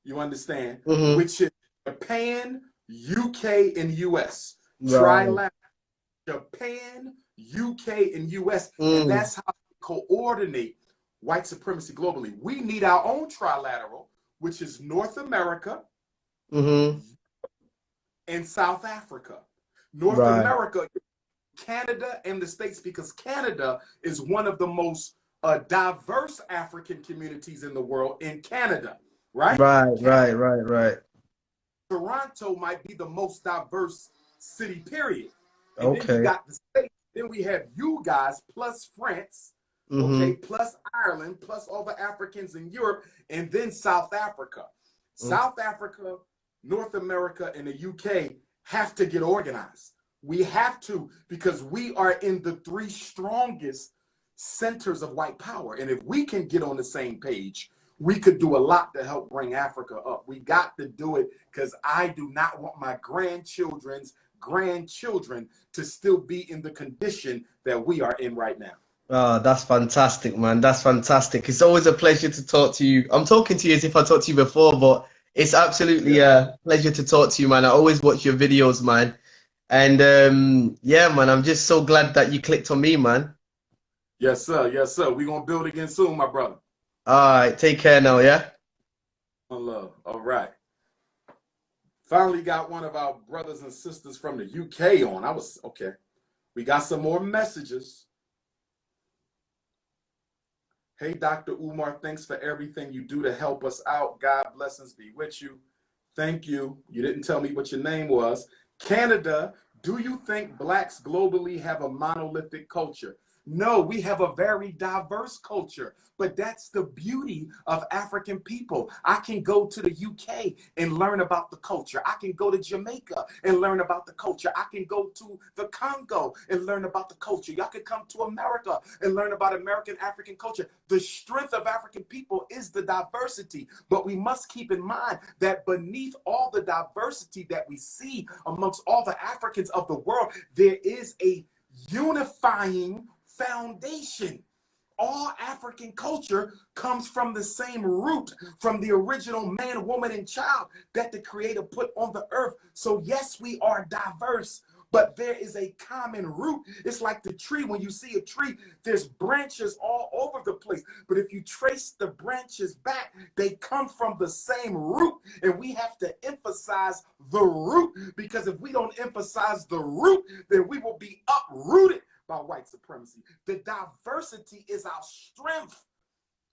you understand, which is Japan, UK, and US. Trilateral, Japan, UK, and US. And that's how we coordinate white supremacy globally. We need our own trilateral, which is North America Mm-hmm. and South Africa. North Right. America, Canada, and the States, because Canada is one of the most diverse African communities in the world in Canada, right? Right. Right. Toronto might be the most diverse city, period. And then Okay. you got the States. Then we have you guys plus France, okay, plus Ireland, plus all the Africans in Europe, and then South Africa. South Africa, North America, and the UK have to get organized. We have to, because we are in the 3 strongest centers of white power. And if we can get on the same page, we could do a lot to help bring Africa up. We got to do it, because I do not want my grandchildren's grandchildren to still be in the condition that we are in right now. Oh, that's fantastic, man. That's fantastic. It's always a pleasure to talk to you. I'm talking to you as if I talked to you before, but it's absolutely a pleasure to talk to you, man. I always watch your videos, man. And yeah, man, I'm just so glad that you clicked on me, man. Yes, sir. Yes, sir. We're going to build again soon, my brother. All right. Take care now, yeah? One love. All right. Finally got one of our brothers and sisters from the UK on. Okay. We got some more messages. Hey, Dr.UMAR, thanks for everything you do to help us out. God blessings be with you. Thank you. You didn't tell me what your name was. Canada, do you think blacks globally have a monolithic culture? No, we have a very diverse culture, but that's the beauty of African people. I can go to the UK and learn about the culture. I can go to Jamaica and learn about the culture. I can go to the Congo and learn about the culture. Y'all can come to America and learn about American African culture. The strength of African people is the diversity, but we must keep in mind that beneath all the diversity that we see amongst all the Africans of the world, there is a unifying foundation. All African culture comes from the same root, from the original man, woman, and child that the Creator put on the earth. So yes, we are diverse, but there is a common root. It's like the tree. When you see a tree, there's branches all over the place. But if you trace the branches back, they come from the same root. And we have to emphasize the root, because if we don't emphasize the root, then we will be uprooted by white supremacy. The diversity is our strength.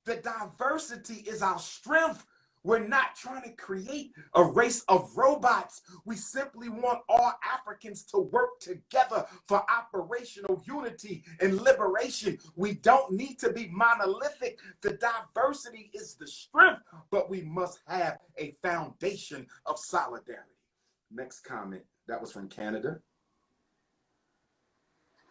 The diversity is our strength. We're not trying to create a race of robots. We simply want all Africans to work together for operational unity and liberation. We don't need to be monolithic. The diversity is the strength, but we must have a foundation of solidarity. Next comment, that was from Canada.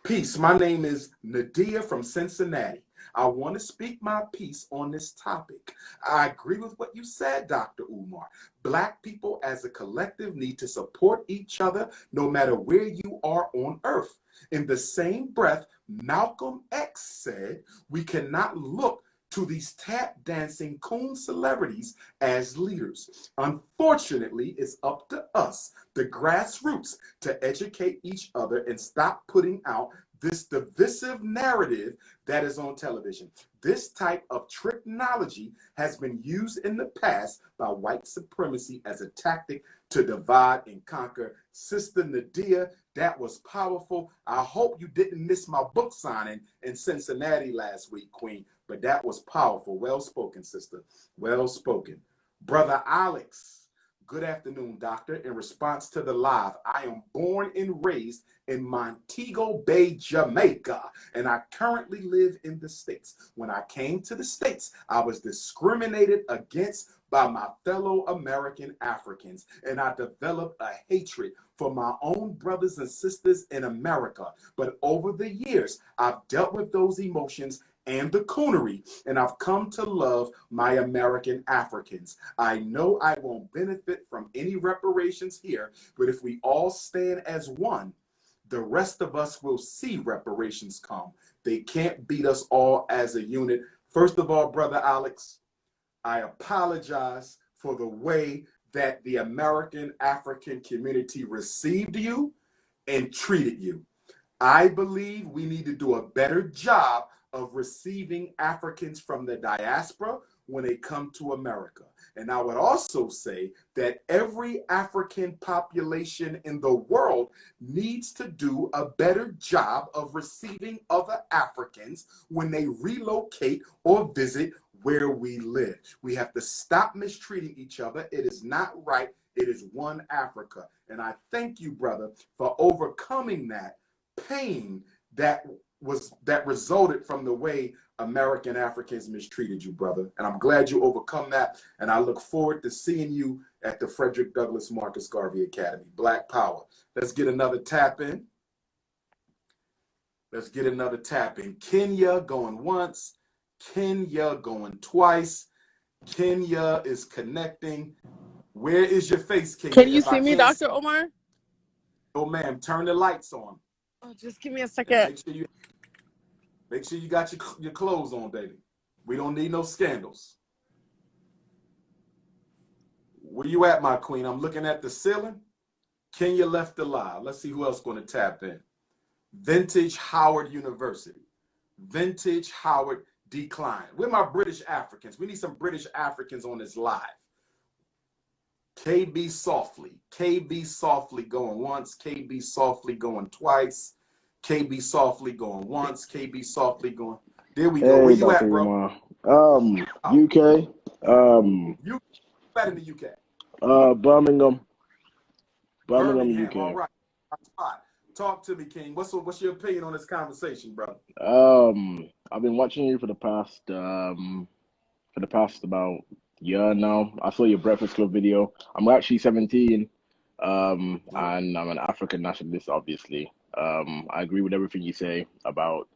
Peace. My name is Nadia from Cincinnati. I want to speak my piece on this topic. I agree with what you said, Dr. Umar. Black people as a collective need to support each other no matter where you are on earth. In the same breath, Malcolm X said, we cannot look to these tap dancing coon celebrities as leaders. Unfortunately, it's up to us, the grassroots, to educate each other and stop putting out this divisive narrative that is on television. This type of technology has been used in the past by white supremacy as a tactic to divide and conquer. Sister Nadia, that was powerful. I hope you didn't miss my book signing in Cincinnati last week, Queen, but that was powerful. Well spoken, sister. Well spoken. Brother Alex, good afternoon, doctor. In response to the live, I am born and raised in Montego Bay, Jamaica, and I currently live in the States. When I came to the States, I was discriminated against by my fellow American Africans, and I developed a hatred for my own brothers and sisters in America. But over the years, I've dealt with those emotions and the coonery, and I've come to love my American Africans. I know I won't benefit from any reparations here, but if we all stand as one, the rest of us will see reparations come. They can't beat us all as a unit. First of all, Brother Alex, I apologize for the way that the American African community received you and treated you. I believe we need to do a better job of receiving Africans from the diaspora when they come to America. And I would also say that every African population in the world needs to do a better job of receiving other Africans when they relocate or visit where we live. We have to stop mistreating each other. It is not right. It is one Africa. And I thank you, brother, for overcoming that pain that resulted from the way American Africans mistreated you, brother. And I'm glad you overcome that. And I look forward to seeing you at the Frederick Douglass Marcus Garvey Academy. Black Power. Let's get another tap in. Let's get another tap in. Kenya going once. Kenya going twice. Kenya is connecting. Where is your face, Kenya? Can you see me, Dr. Omar? Oh, ma'am. Turn the lights on. Oh, just give me a second. Make sure you got your clothes on, baby. We don't need no scandals. Where you at, my queen? I'm looking at the ceiling. Kenya left alive. Let's see who else going to tap in. Vintage Howard University. Vintage Howard decline. We're my British Africans. We need some British Africans on this live. KB Softly. KB Softly going once. KB Softly going twice. KB Softly going once. KB Softly going. There we go. Hey, Where you Dr. at, bro? UK. You better in the UK. Birmingham, UK. All right. Talk to me, King. What's your opinion on this conversation, brother? I've been watching you for the past about year now. I saw your Breakfast Club video. I'm actually 17, and I'm an African nationalist, obviously. I agree with everything you say about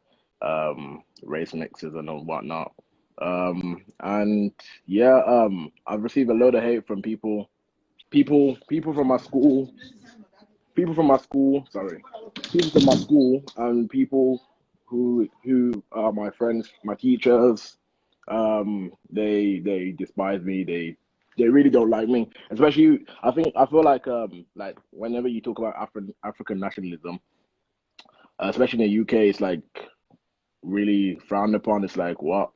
race mixes and whatnot. And yeah, I've received a load of hate from people from my school, and people who are my friends, my teachers. They despise me. They really don't like me. Especially, I feel like whenever you talk about African nationalism, especially in the UK, it's like really frowned upon. It's like, what?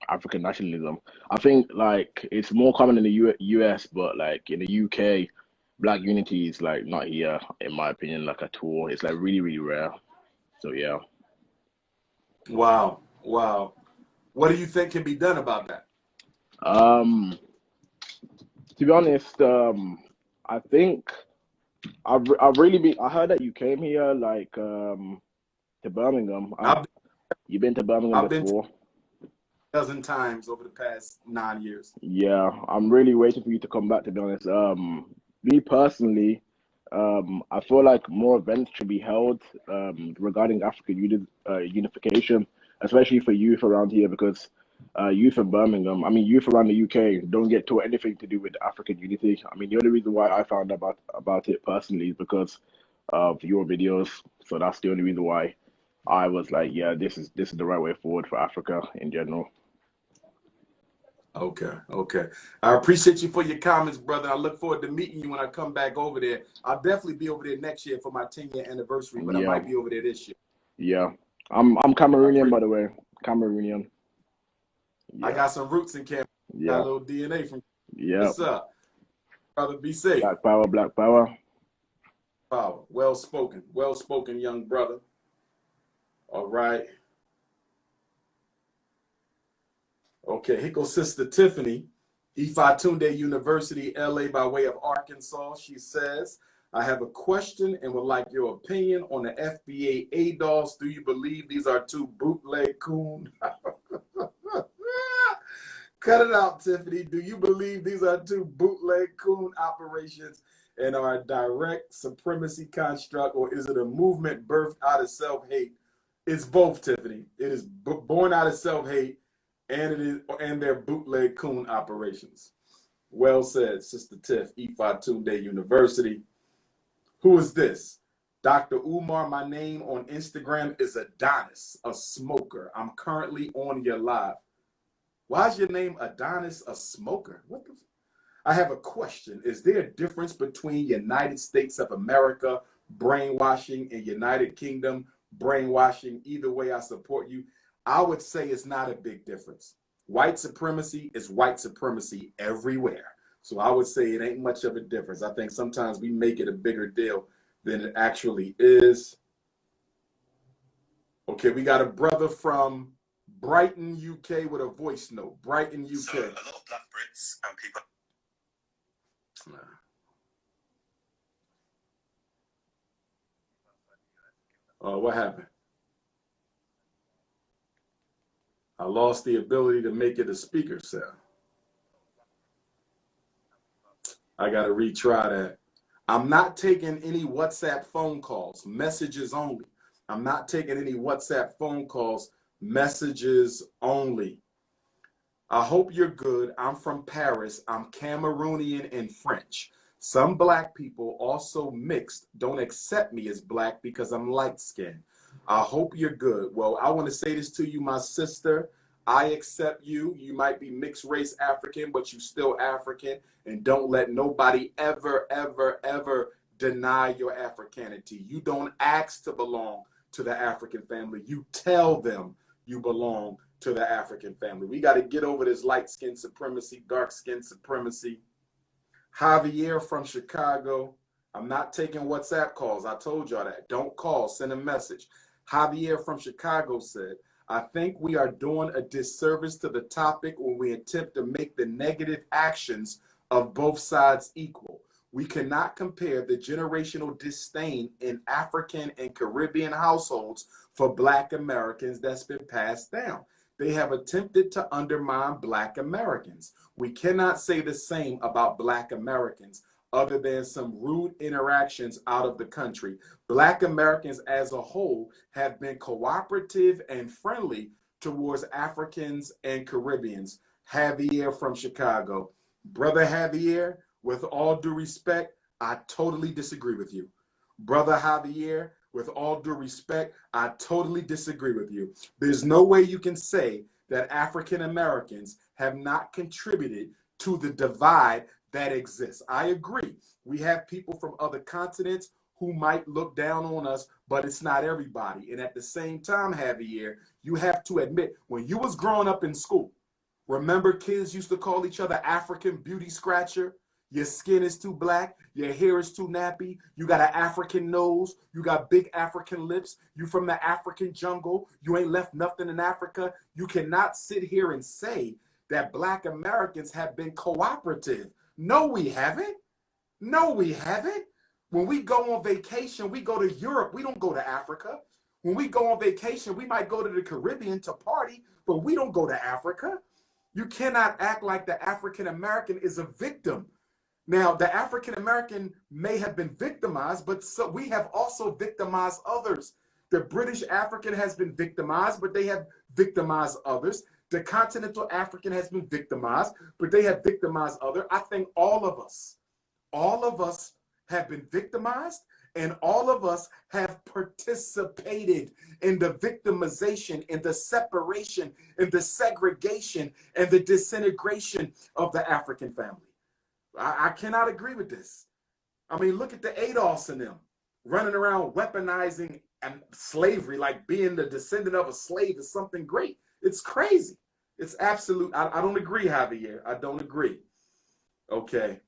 African nationalism. I think like it's more common in the US, but like in the UK, Black unity is like not here, in my opinion, like at all. It's like really, really rare. So yeah. Wow. What do you think can be done about that? To be honest, I think I heard that you came here like to Birmingham. You've been to Birmingham before? Been a dozen times over the past 9 years. Yeah, I'm really waiting for you to come back, to be honest. Me personally, I feel like more events should be held regarding African unification, especially for youth around here, because youth in Birmingham, I mean, youth around the UK don't get taught anything to do with African unity. I mean, the only reason why I found out about it personally is because of your videos. So that's the only reason why I was like, yeah, this is the right way forward for Africa in general. Okay. I appreciate you for your comments, brother. I look forward to meeting you when I come back over there. I'll definitely be over there next year for my 10-year anniversary, but Yeah. I might be over there this year. Yeah, I'm Cameroonian, by the way. Cameroonian. Yeah. I got some roots in Cameroon. Yeah. Got a little DNA from. Yeah. What's up, brother? Be safe. Black power, black power. Power. Well spoken, young brother. All right. Okay, here goes Sister Tiffany, Ifatunde University, LA, by way of Arkansas. She says, I have a question and would like your opinion on the FBA ADOS. Do you believe these are two bootleg coon? Cut it out, Tiffany. Do you believe these are two bootleg coon operations and are a direct supremacy construct, or is it a movement birthed out of self-hate? It's both, Tiffany. It is born out of self-hate, and their bootleg coon operations. Well said, Sister Tiff, Ifatunde University. Who is this? DR.UMAR, my name on Instagram is Adonis, a smoker. I'm currently on your live. Why is your name Adonis, a smoker? What the? I have a question. Is there a difference between United States of America brainwashing and United Kingdom brainwashing? Either way, I support you. I would say it's not a big difference. White supremacy is white supremacy everywhere. So I would say it ain't much of a difference. I think sometimes we make it a bigger deal than it actually is. Okay, we got a brother from Brighton, UK with a voice note. Brighton, UK. So a lot of Black Brits and people. Oh, what happened? I lost the ability to make it a speaker cell. I got to retry that. I'm not taking any WhatsApp phone calls, messages only. I'm not taking any WhatsApp phone calls, messages only. I hope you're good. I'm from Paris. I'm Cameroonian and French. Some Black people, also mixed, don't accept me as Black because I'm light-skinned. I hope you're good. Well, I want to say this to you, my sister. I accept you. You might be mixed race African, but you still African. And don't let nobody ever, ever, ever deny your Africanity. You don't ask to belong to the African family. You tell them you belong to the African family. We got to get over this light skin supremacy, dark skin supremacy. Javier from Chicago. I'm not taking WhatsApp calls. I told y'all that. Don't call, send a message. Javier from Chicago said, I think we are doing a disservice to the topic when we attempt to make the negative actions of both sides equal. We cannot compare the generational disdain in African and Caribbean households for Black Americans that's been passed down. They have attempted to undermine Black Americans. We cannot say the same about Black Americans other than some rude interactions out of the country. Black Americans as a whole have been cooperative and friendly towards Africans and Caribbeans. Javier from Chicago. Brother Javier, with all due respect, I totally disagree with you. Brother Javier, with all due respect, I totally disagree with you. There's no way you can say that African Americans have not contributed to the divide that exists. I agree. We have people from other continents who might look down on us, but it's not everybody. And at the same time, Javier, you have to admit, when you was growing up in school, remember kids used to call each other African beauty scratcher? Your skin is too black, your hair is too nappy, you got an African nose, you got big African lips, you from the African jungle, you ain't left nothing in Africa. You cannot sit here and say that Black Americans have been cooperative. No, we haven't. No, we haven't. When we go on vacation, we go to Europe, we don't go to Africa. When we go on vacation, we might go to the Caribbean to party, but we don't go to Africa. You cannot act like the African American is a victim. Now, the African American may have been victimized, but so we have also victimized others. The British African has been victimized, but they have victimized others. The continental African has been victimized, but they have victimized others. I think all of us have been victimized, and all of us have participated in the victimization, in the separation, in the segregation, and the disintegration of the African family. I cannot agree with this. I mean, look at the Adolfs and them running around weaponizing and slavery, like being the descendant of a slave is something great. It's crazy. It's absolute. I don't agree, Javier. I don't agree. Okay.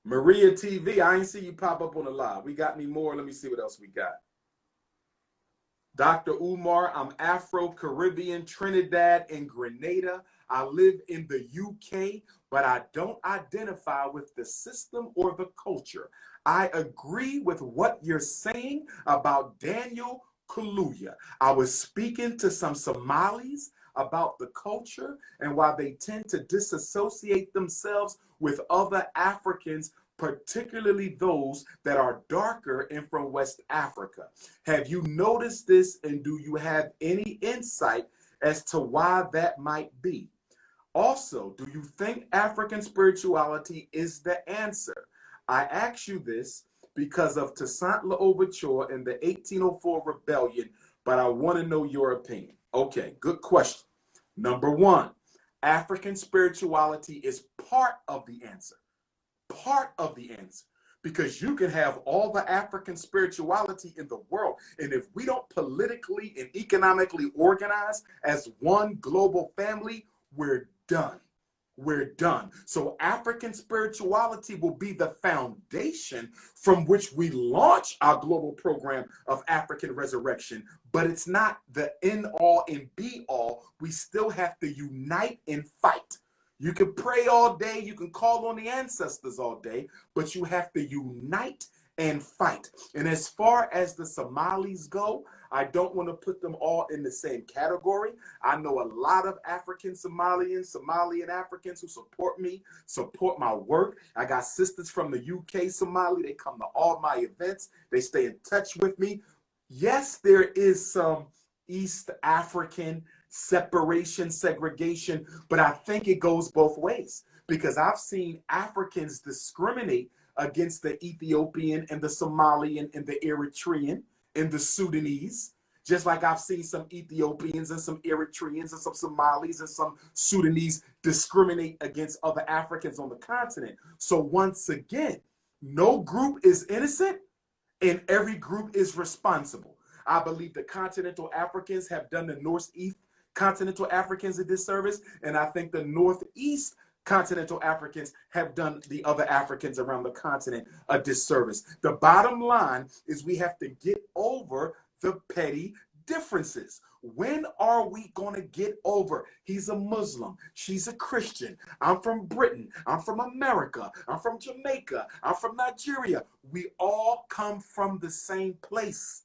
Maria TV, I ain't see you pop up on the live. We got any more? Let me see what else we got. DR.UMAR, I'm Afro-Caribbean, Trinidad, and Grenada. I live in the UK, but I don't identify with the system or the culture. I agree with what you're saying about Daniel Kaluuya. I was speaking to some Somalis about the culture and why they tend to disassociate themselves with other Africans, particularly those that are darker and from West Africa. Have you noticed this, and do you have any insight as to why that might be? Also, do you think African spirituality is the answer? I ask you this because of Toussaint L'Ouverture and the 1804 rebellion, but I want to know your opinion. Okay, good question. Number one, African spirituality is part of the answer. Part of the answer. because you can have all the African spirituality in the world. And if we don't politically and economically organize as one global family, we're done. We're done. So African spirituality will be the foundation from which we launch our global program of African resurrection, but it's not the end all and be all. We still have to unite and fight. You can pray all day, you can call on the ancestors all day, but you have to unite and fight. And as far as the Somalis go, I don't want to put them all in the same category. I know a lot of African Somalian Africans who support me, support my work. I got sisters from the UK Somali. They come to all my events. They stay in touch with me. Yes, there is some East African separation, segregation, but I think it goes both ways, because I've seen Africans discriminate against the Ethiopian and the Somalian and the Eritrean and the Sudanese, just like I've seen some Ethiopians and some Eritreans and some Somalis and some Sudanese discriminate against other Africans on the continent. So once again, no group is innocent and every group is responsible. I believe the continental Africans have done the Northeast continental Africans a disservice, and I think the Northeast continental Africans have done the other Africans around the continent a disservice. The bottom line is we have to get over the petty differences. When are we going to get over? He's a Muslim. She's a Christian. I'm from Britain. I'm from America. I'm from Jamaica. I'm from Nigeria. We all come from the same place.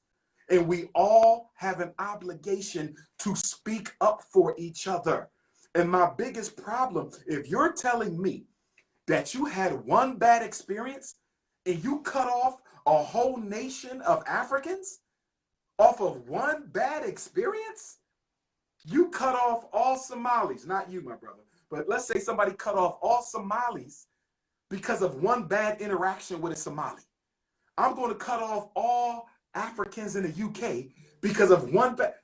And we all have an obligation to speak up for each other. And my biggest problem, if you're telling me that you had one bad experience and you cut off a whole nation of Africans off of one bad experience, you cut off all Somalis, not you, my brother, but let's say somebody cut off all Somalis because of one bad interaction with a Somali. I'm going to cut off all Africans in the UK because of one bad.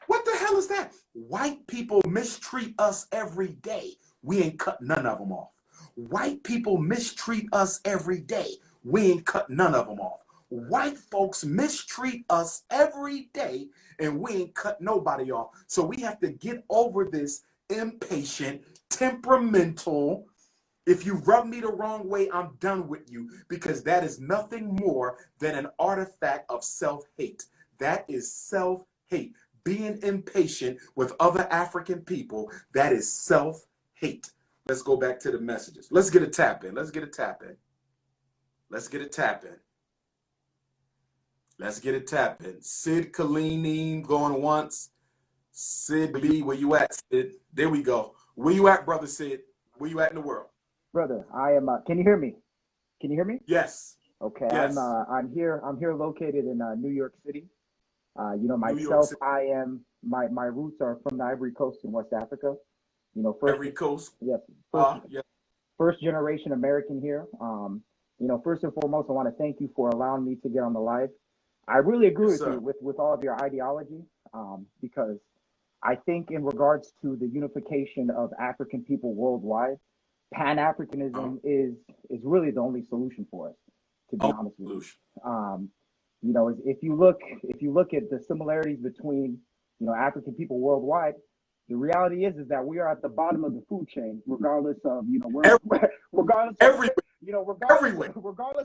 What the hell is that? White people mistreat us every day. We ain't cut none of them off. White people mistreat us every day. We ain't cut none of them off. White folks mistreat us every day and we ain't cut nobody off. So we have to get over this impatient, temperamental, if you rub me the wrong way, I'm done with you, because that is nothing more than an artifact of self-hate. That is self-hate. Being impatient with other African people, that is self-hate. Let's go back to the messages. Let's get a tap in. Let's get a tap in. Let's get a tap in. Let's get a tap in. Sid Kalini going once. Sid B, where you at, Sid? There we go. Where you at, brother Sid? Where you at in the world? Brother, I am. Can you hear me? Can you hear me? Yes. Okay. Yes. I'm here located in New York City. You know, myself, I am. My roots are from the Ivory Coast in West Africa. You know, Ivory Coast. Yes. Yeah. First generation American here. You know, first and foremost, I want to thank you for allowing me to get on the live. I really agree with you with all of your ideology, because I think in regards to the unification of African people worldwide, Pan-Africanism is really the only solution for us, to be honest with you. You know, if you look at the similarities between, you know, African people worldwide, the reality is that we are at the bottom of the food chain, regardless of, you know, regardless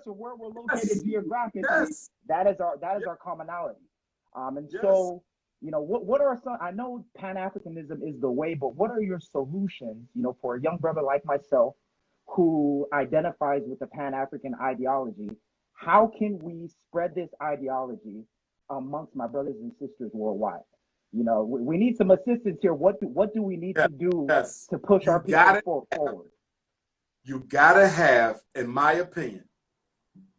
of where we're located geographically. Yes. That is our commonality. So, you know, what are some, I know Pan-Africanism is the way, but what are your solutions, you know, for a young brother like myself who identifies with the Pan-African ideology? How can we spread this ideology amongst my brothers and sisters worldwide? You know, we need some assistance here. What do we need to do to push our people forward? You gotta have, in my opinion,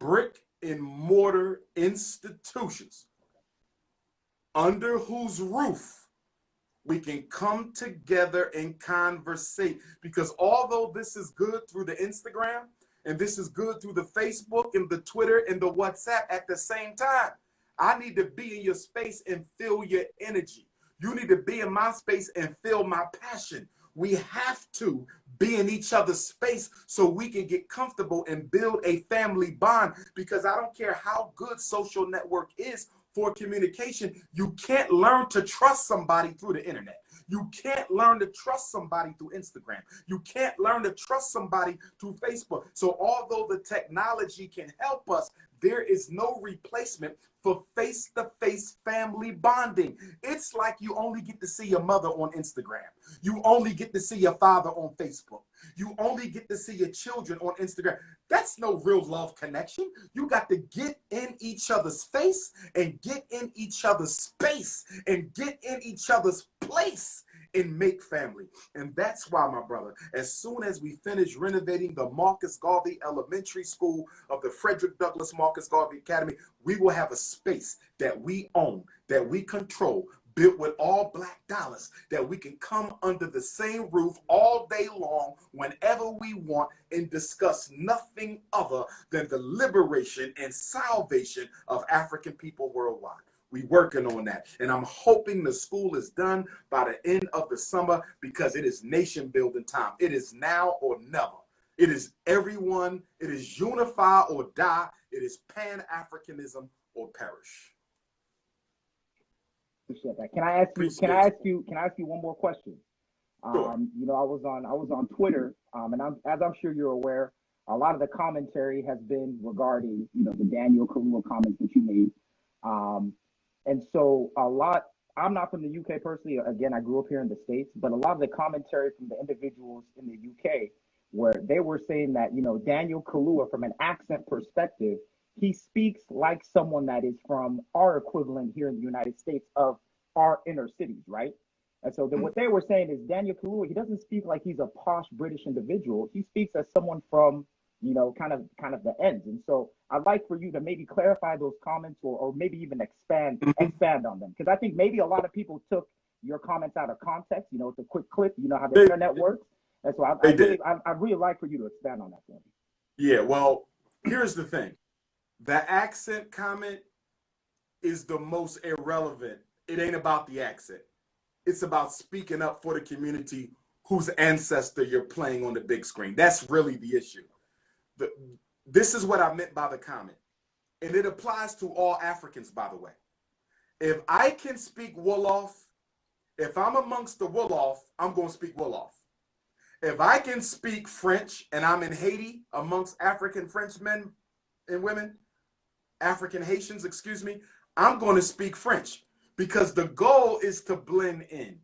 brick and mortar institutions under whose roof we can come together and conversate. Because although this is good through the Instagram and this is good through the Facebook and the Twitter and the WhatsApp, at the same time, I need to be in your space and feel your energy. You need to be in my space and feel my passion. We have to be in each other's space so we can get comfortable and build a family bond. Because I don't care how good social network is for communication, you can't learn to trust somebody through the internet. You can't learn to trust somebody through Instagram. You can't learn to trust somebody through Facebook. So although the technology can help us, there is no replacement for face-to-face family bonding. It's like you only get to see your mother on Instagram. You only get to see your father on Facebook. You only get to see your children on Instagram. That's no real love connection. You got to get in each other's face and get in each other's space and get in each other's place and make family. And that's why, my brother, as soon as we finish renovating the Marcus Garvey Elementary School of the Frederick Douglass Marcus Garvey Academy, we will have a space that we own, that we control, built with all black dollars, that we can come under the same roof all day long whenever we want and discuss nothing other than the liberation and salvation of African people worldwide. We working on that, and I'm hoping the school is done by the end of the summer, because it is nation building time. It is now or never. It is everyone. It is unify or die. It is Pan-Africanism or perish. Appreciate that. Can I ask you one more question? Sure. You know, I was on Twitter, and as I'm sure you're aware, a lot of the commentary has been regarding, you know, the Daniel Kaluuya comments that you made. And so I'm not from the UK personally. Again, I grew up here in the States, but a lot of the commentary from the individuals in the UK, where they were saying that, you know, Daniel Kaluuya, from an accent perspective, he speaks like someone that is from our equivalent here in the United States of our inner cities, right? And so what they were saying is Daniel Kaluuya, he doesn't speak like he's a posh British individual. He speaks as someone from, you know, kind of the ends. And so I'd like for you to maybe clarify those comments, or maybe even expand on them. Because I think maybe a lot of people took your comments out of context. You know, it's a quick clip, you know how the internet works. And so I'd really like for you to expand on that for me. Yeah, well, here's the thing. The accent comment is the most irrelevant. It ain't about the accent. It's about speaking up for the community whose ancestor you're playing on the big screen. That's really the issue. This is what I meant by the comment. And it applies to all Africans, by the way. If I can speak Wolof, if I'm amongst the Wolof, I'm going to speak Wolof. If I can speak French and I'm in Haiti amongst African French men and women, African Haitians, excuse me, I'm going to speak French, because the goal is to blend in,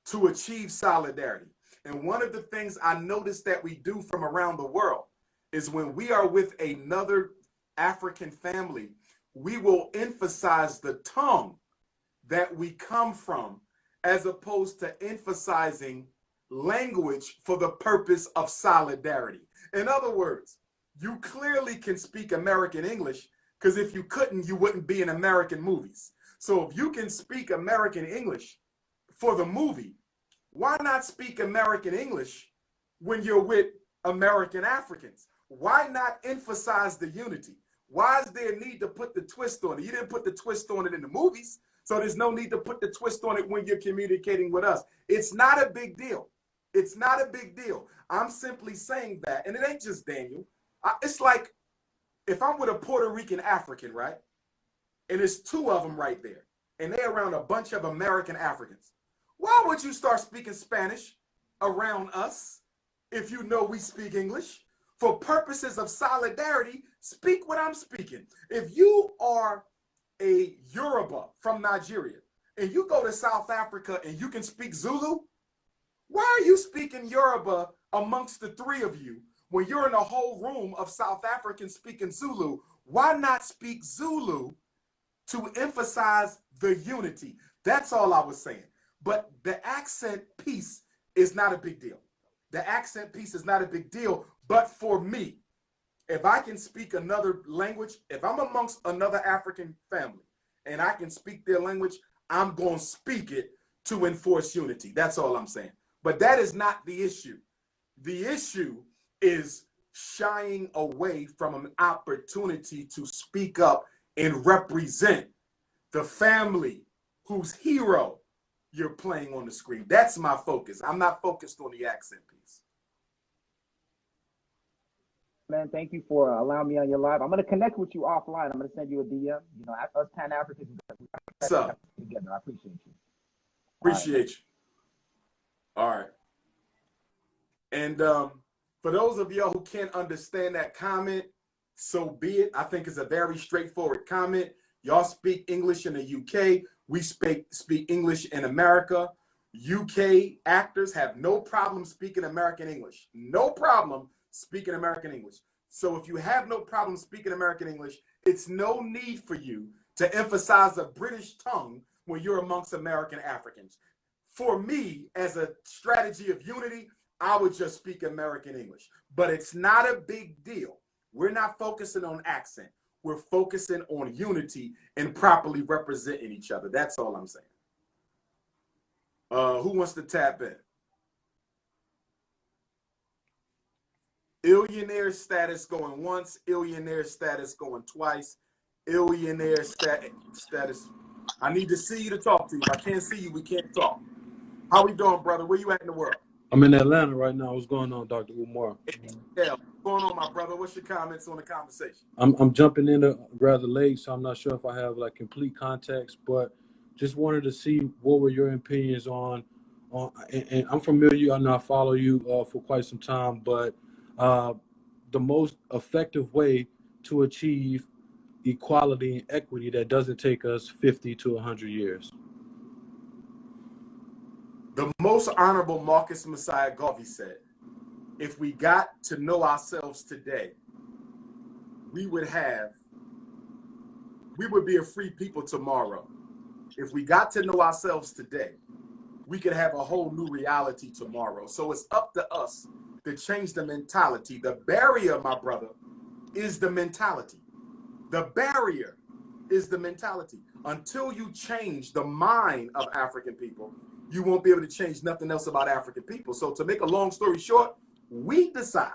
to achieve solidarity. And one of the things I noticed that we do from around the world is when we are with another African family, we will emphasize the tongue that we come from, as opposed to emphasizing language for the purpose of solidarity. In other words, you clearly can speak American English, because if you couldn't, you wouldn't be in American movies. So if you can speak American English for the movie, why not speak American English when you're with American Africans? Why not emphasize the unity? Why is there a need to put the twist on it? You didn't put the twist on it in the movies, so there's no need to put the twist on it when you're communicating with us. It's not a big deal. It's not a big deal. I'm simply saying that, and it ain't just Daniel. It's like if I'm with a Puerto Rican African, right? And there's two of them right there, and they're around a bunch of American Africans. Why would you start speaking Spanish around us if you know we speak English? For purposes of solidarity, speak what I'm speaking. If you are a Yoruba from Nigeria and you go to South Africa and you can speak Zulu, why are you speaking Yoruba amongst the three of you when you're in a whole room of South Africans speaking Zulu? Why not speak Zulu to emphasize the unity? That's all I was saying. But the accent piece is not a big deal. The accent piece is not a big deal. But for me, if I can speak another language, if I'm amongst another African family and I can speak their language, I'm going to speak it to enforce unity. That's all I'm saying. But that is not the issue. The issue is shying away from an opportunity to speak up and represent the family whose hero you're playing on the screen. That's my focus. I'm not focused on the accent piece. Man, thank you for allowing me on your live. I'm going to connect with you offline. I'm going to send you a DM. You know, us Pan-Africans So, together. I appreciate you. appreciate you. All right. And for those of y'all who can't understand that comment, so be it. I think it's a very straightforward comment. Y'all speak English in the UK. We speak English in America. UK actors have no problem speaking American English. No problem speaking American English. So if you have no problem speaking American English, it's no need for you to emphasize a British tongue when you're amongst American Africans. For me, as a strategy of unity, I would just speak American English. But it's not a big deal. We're not focusing on accent. We're focusing on unity and properly representing each other. That's all I'm saying. Who wants to tap in? Illionaire status going once, illionaire status going twice, illionaire status. I need to see you to talk to you. If I can't see you, we can't talk. How we doing, brother? Where you at in the world? I'm in Atlanta right now. What's going on, Dr.UMAR? Yeah, what's going on, my brother? What's your comments on the conversation? I'm jumping in rather late, so I'm not sure if I have like complete context, but just wanted to see what were your opinions on and I'm familiar, I know I follow you for quite some time, but the most effective way to achieve equality and equity that doesn't take us 50 to 100 years. The most honorable Marcus Messiah Garvey said, if we got to know ourselves today, we would be a free people tomorrow. If we got to know ourselves today, we could have a whole new reality tomorrow. So it's up to us to change the mentality. The barrier, my brother, is the mentality. The barrier is the mentality. Until you change the mind of African people, you won't be able to change nothing else about African people. So to make a long story short, we decide,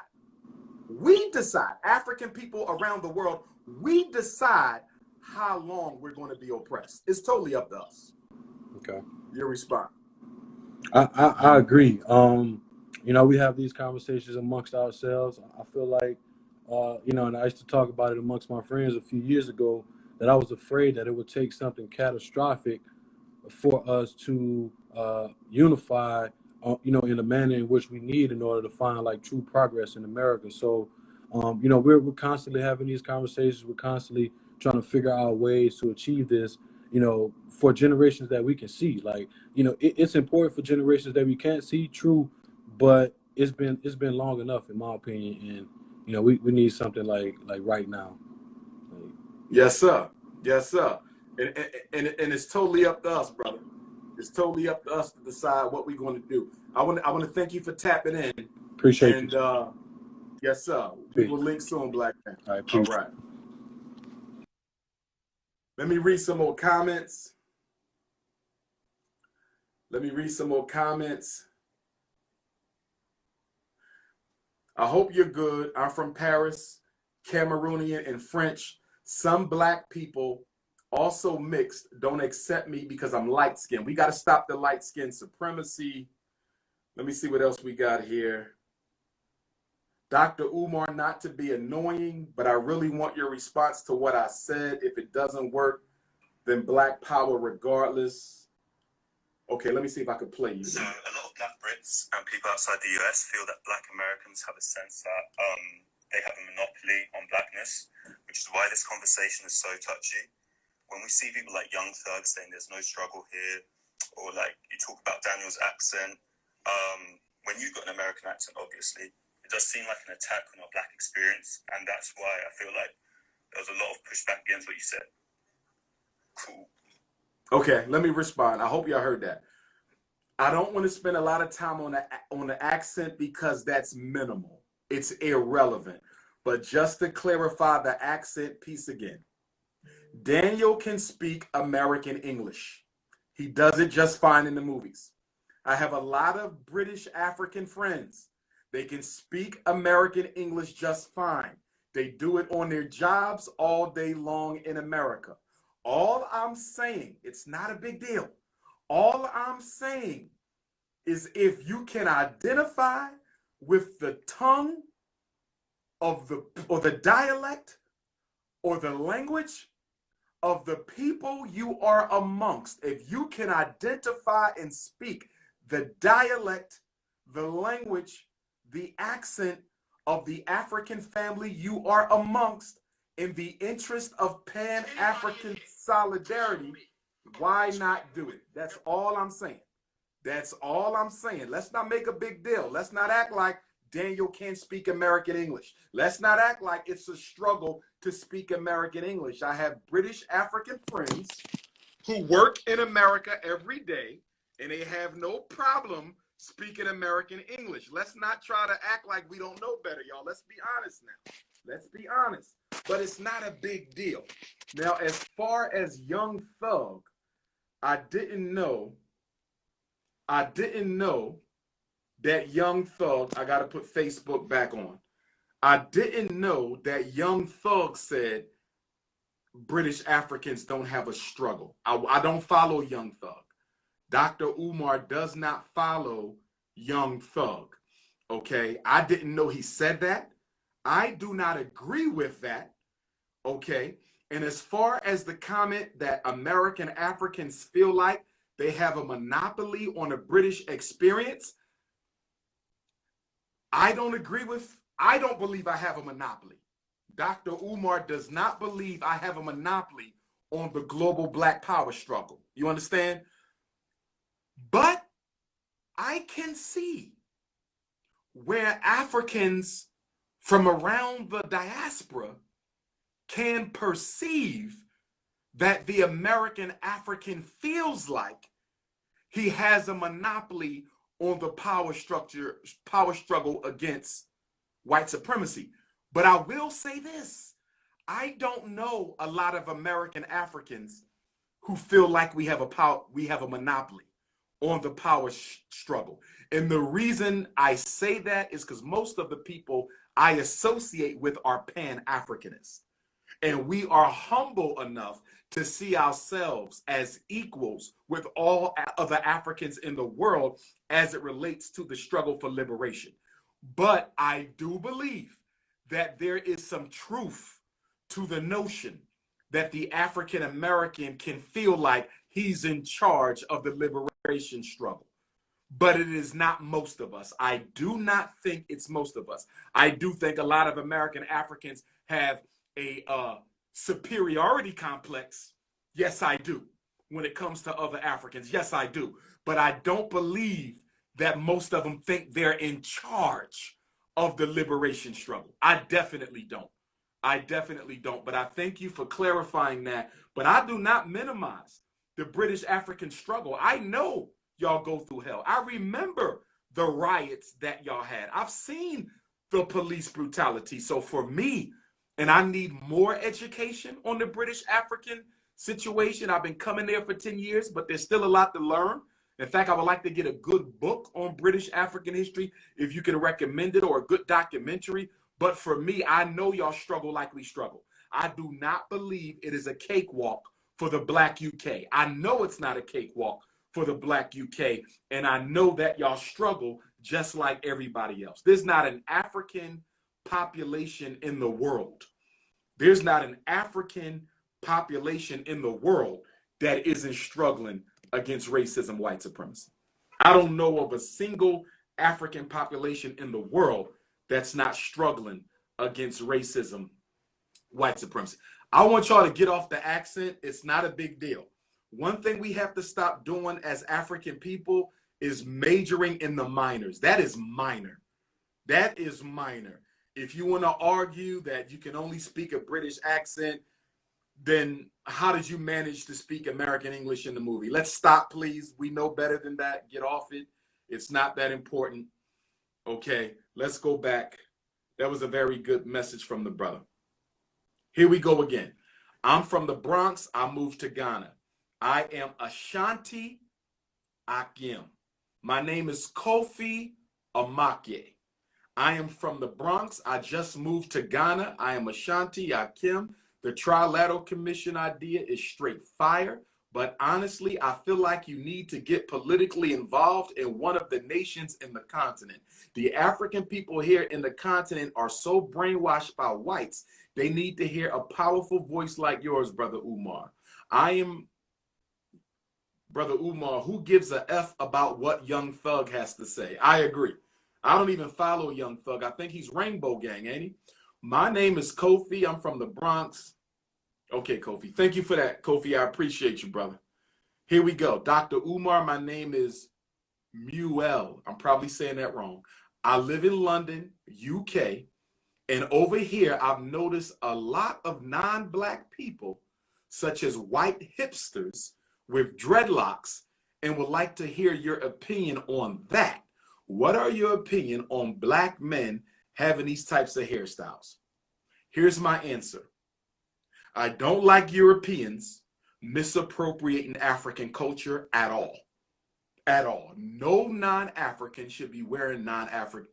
African people around the world, we decide how long we're going to be oppressed. It's totally up to us. Okay. Your response. I agree. You know, we have these conversations amongst ourselves. I feel like, you know, and I used to talk about it amongst my friends a few years ago, that I was afraid that it would take something catastrophic for us to unify, you know, in the manner in which we need in order to find like true progress in America. So, you know, we're constantly having these conversations. We're constantly trying to figure out ways to achieve this, you know, for generations that we can see. Like, you know, it's important for generations that we can't see, true, but it's been long enough, in my opinion. And, you know, we need something like right now. Like, yes, sir. Yes, sir. And it's totally up to us, brother. It's totally up to us to decide what we're going to do. I want to thank you for tapping in. Appreciate you. And yes, sir. We will link soon, Black man. All right. Let me read some more comments. I hope you're good. I'm from Paris, Cameroonian and French. Some Black people, also mixed, don't accept me because I'm light-skinned. We got to stop the light-skin supremacy. Let me see what else we got here. Dr. Umar, not to be annoying, but I really want your response to what I said. If it doesn't work, then Black power regardless. Okay, let me see if I can play you. So a lot of Black Brits and people outside the US feel that Black Americans have a sense that they have a monopoly on Blackness, which is why this conversation is so touchy. When we see people like Young Thug saying there's no struggle here, or like you talk about Daniel's accent, when you've got an American accent, obviously, it does seem like an attack on our Black experience, and that's why I feel like there was a lot of pushback against what you said. Cool. Okay, let me respond. I hope y'all heard that. I don't want to spend a lot of time on the accent because that's minimal. It's irrelevant. But just to clarify the accent piece again, Daniel can speak American English. He does it just fine in the movies. I have a lot of British African friends. They can speak American English just fine. They do it on their jobs all day long in America. All I'm saying, it's not a big deal. All I'm saying is if you can identify with the tongue of the dialect or the language of the people you are amongst. If you can identify and speak the dialect, the language, the accent of the African family you are amongst, in the interest of Pan-African solidarity, why not do it? That's all I'm saying. That's all I'm saying. Let's not make a big deal. Let's not act like Daniel can't speak American English. Let's not act like it's a struggle to speak American English. I have British African friends who work in America every day, and they have no problem speaking American English. Let's not try to act like we don't know better, y'all. Let's be honest now. Let's be honest. But it's not a big deal. Now, as far as Young Thug, I didn't know that Young Thug, I got to put Facebook back on. I didn't know that Young Thug said British Africans don't have a struggle. I don't follow Young Thug. DR.UMAR does not follow Young Thug. Okay, I didn't know he said that. I do not agree with that. Okay, and as far as the comment that American Africans feel like they have a monopoly on a British experience, I don't believe I have a monopoly. DR.UMAR does not believe I have a monopoly on the global Black power struggle. You understand? But I can see where Africans from around the diaspora can perceive that the American African feels like he has a monopoly on the power struggle against white supremacy. But I will say this, I don't know a lot of American Africans who feel like we have a monopoly on the power struggle. And the reason I say that is because most of the people I associate with are Pan-Africanists. And we are humble enough to see ourselves as equals with all other Africans in the world as it relates to the struggle for liberation. But I do believe that there is some truth to the notion that the African American can feel like he's in charge of the liberation struggle. But it is not most of us. I do not think it's most of us. I do think a lot of American Africans have a superiority complex. Yes, I do. When it comes to other Africans, yes, I do. But I don't believe that most of them think they're in charge of the liberation struggle. I definitely don't. I definitely don't. But I thank you for clarifying that. But I do not minimize the British African struggle. I know y'all go through hell. I remember the riots that y'all had. I've seen the police brutality. So for me, and I need more education on the British African situation. I've been coming there for 10 years, but there's still a lot to learn. In fact, I would like to get a good book on British African history, if you can recommend it, or a good documentary. But for me, I know y'all struggle like we struggle. I do not believe it is a cakewalk for the Black UK. I know it's not a cakewalk for the Black UK. And I know that y'all struggle just like everybody else. There's not an African population in the world. There's not an African population in the world that isn't struggling against racism, white supremacy. I don't know of a single African population in the world that's not struggling against racism, white supremacy. I want y'all to get off the accent. It's not a big deal. One thing we have to stop doing as African people is majoring in the minors. That is minor. That is minor. If you want to argue that you can only speak a British accent, then how did you manage to speak American English in the movie? Let's stop, please. We know better than that. Get off it. It's not that important. Okay, let's go back. That was a very good message from the brother. Here we go again. I'm from the Bronx. I moved to Ghana. I am Ashanti Akim. My name is Kofi Amake. I am from the Bronx. I just moved to Ghana. I am Ashanti Akim. The Trilateral Commission idea is straight fire. But honestly, I feel like you need to get politically involved in one of the nations in the continent. The African people here in the continent are so brainwashed by whites, they need to hear a powerful voice like yours, Brother Umar. Brother Umar, who gives a F about what Young Thug has to say? I agree. I don't even follow Young Thug. I think he's Rainbow Gang, ain't he? My name is Kofi. I'm from the Bronx. Okay, Kofi. Thank you for that, Kofi. I appreciate you, brother. Here we go. Dr. Umar, my name is Muel. I'm probably saying that wrong. I live in London, UK. And over here, I've noticed a lot of non-black people, such as white hipsters with dreadlocks, and would like to hear your opinion on that. What are your opinion on black men having these types of hairstyles? Here's my answer. I don't like Europeans misappropriating African culture at all. At all. No non-African should be wearing African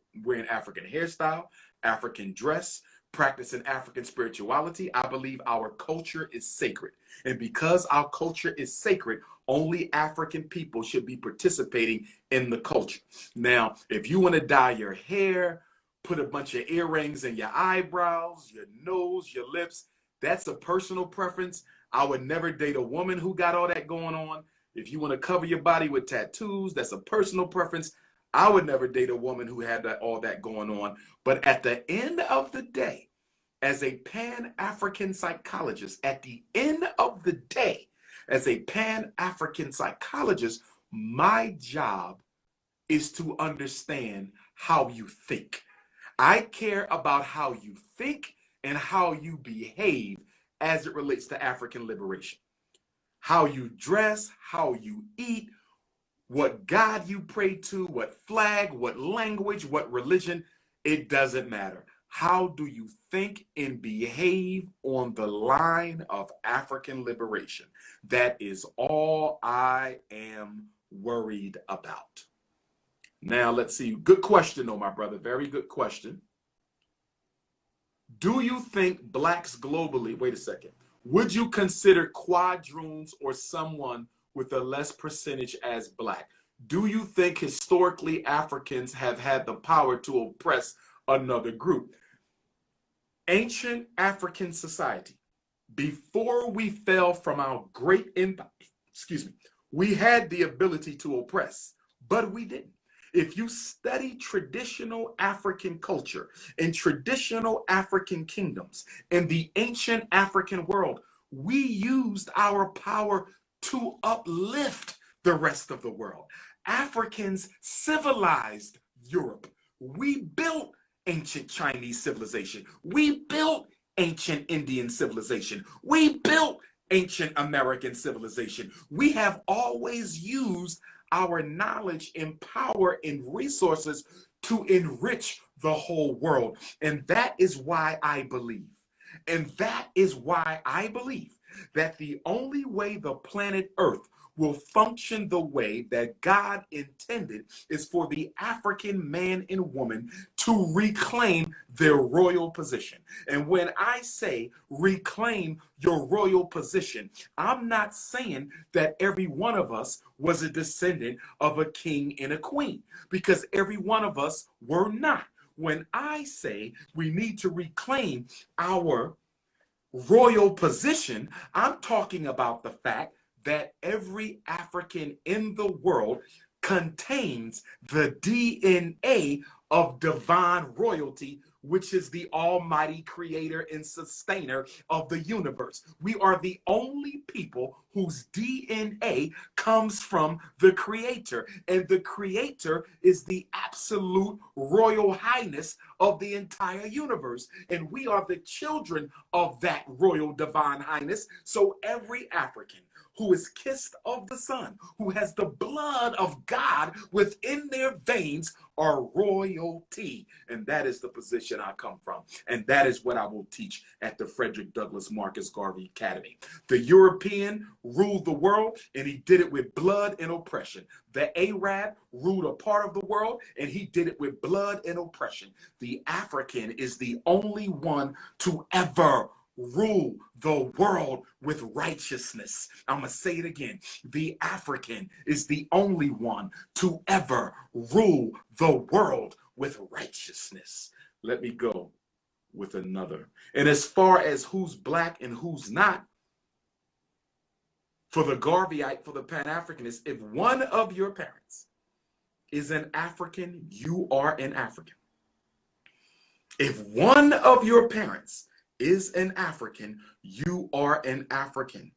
hairstyle, African dress, practicing African spirituality. I believe our culture is sacred. And because our culture is sacred, only African people should be participating in the culture. Now, if you want to dye your hair, put a bunch of earrings in your eyebrows, your nose, your lips, that's a personal preference. I would never date a woman who got all that going on. If you want to cover your body with tattoos, that's a personal preference. I would never date a woman who had all that going on. But at the end of the day, as a Pan-African psychologist, at the end of the day, as a Pan-African psychologist, my job is to understand how you think. I care about how you think and how you behave as it relates to African liberation. How you dress, how you eat, what God you pray to, what flag, what language, what religion, it doesn't matter. How do you think and behave on the line of African liberation? That is all I am worried about. Now, let's see. Good question, though, my brother. Very good question. Do you think blacks globally, wait a second, would you consider quadroons or someone with a less percentage as black? Do you think historically Africans have had the power to oppress another group? Ancient African society, before we fell from our great empire, we had the ability to oppress, but we didn't. If you study traditional African culture and traditional African kingdoms in the ancient African world, we used our power to uplift the rest of the world. Africans civilized Europe. We built ancient Chinese civilization. We built ancient Indian civilization. We built ancient American civilization. We have always used our knowledge and power and resources to enrich the whole world. And that is why I believe, that the only way the planet Earth will function the way that God intended is for the African man and woman to reclaim their royal position. And when I say reclaim your royal position, I'm not saying that every one of us was a descendant of a king and a queen, because every one of us were not. When I say we need to reclaim our royal position, I'm talking about the fact that every African in the world contains the DNA of divine royalty, which is the almighty creator and sustainer of the universe. We are the only people whose DNA comes from the creator, and the creator is the absolute royal highness of the entire universe. And we are the children of that royal divine highness. So every African who is kissed of the sun, who has the blood of God within their veins, are royalty. And that is the position I come from. And that is what I will teach at the Frederick Douglass Marcus Garvey Academy. The European ruled the world, and he did it with blood and oppression. The Arab ruled a part of the world, and he did it with blood and oppression. The African is the only one to ever rule the world with righteousness. I'm going to say it again. The African is the only one to ever rule the world with righteousness. Let me go with another. And as far as who's black and who's not, for the Garveyite, for the Pan-Africanist, if one of your parents is an African, you are an African. If one of your parents is an African, you are an African.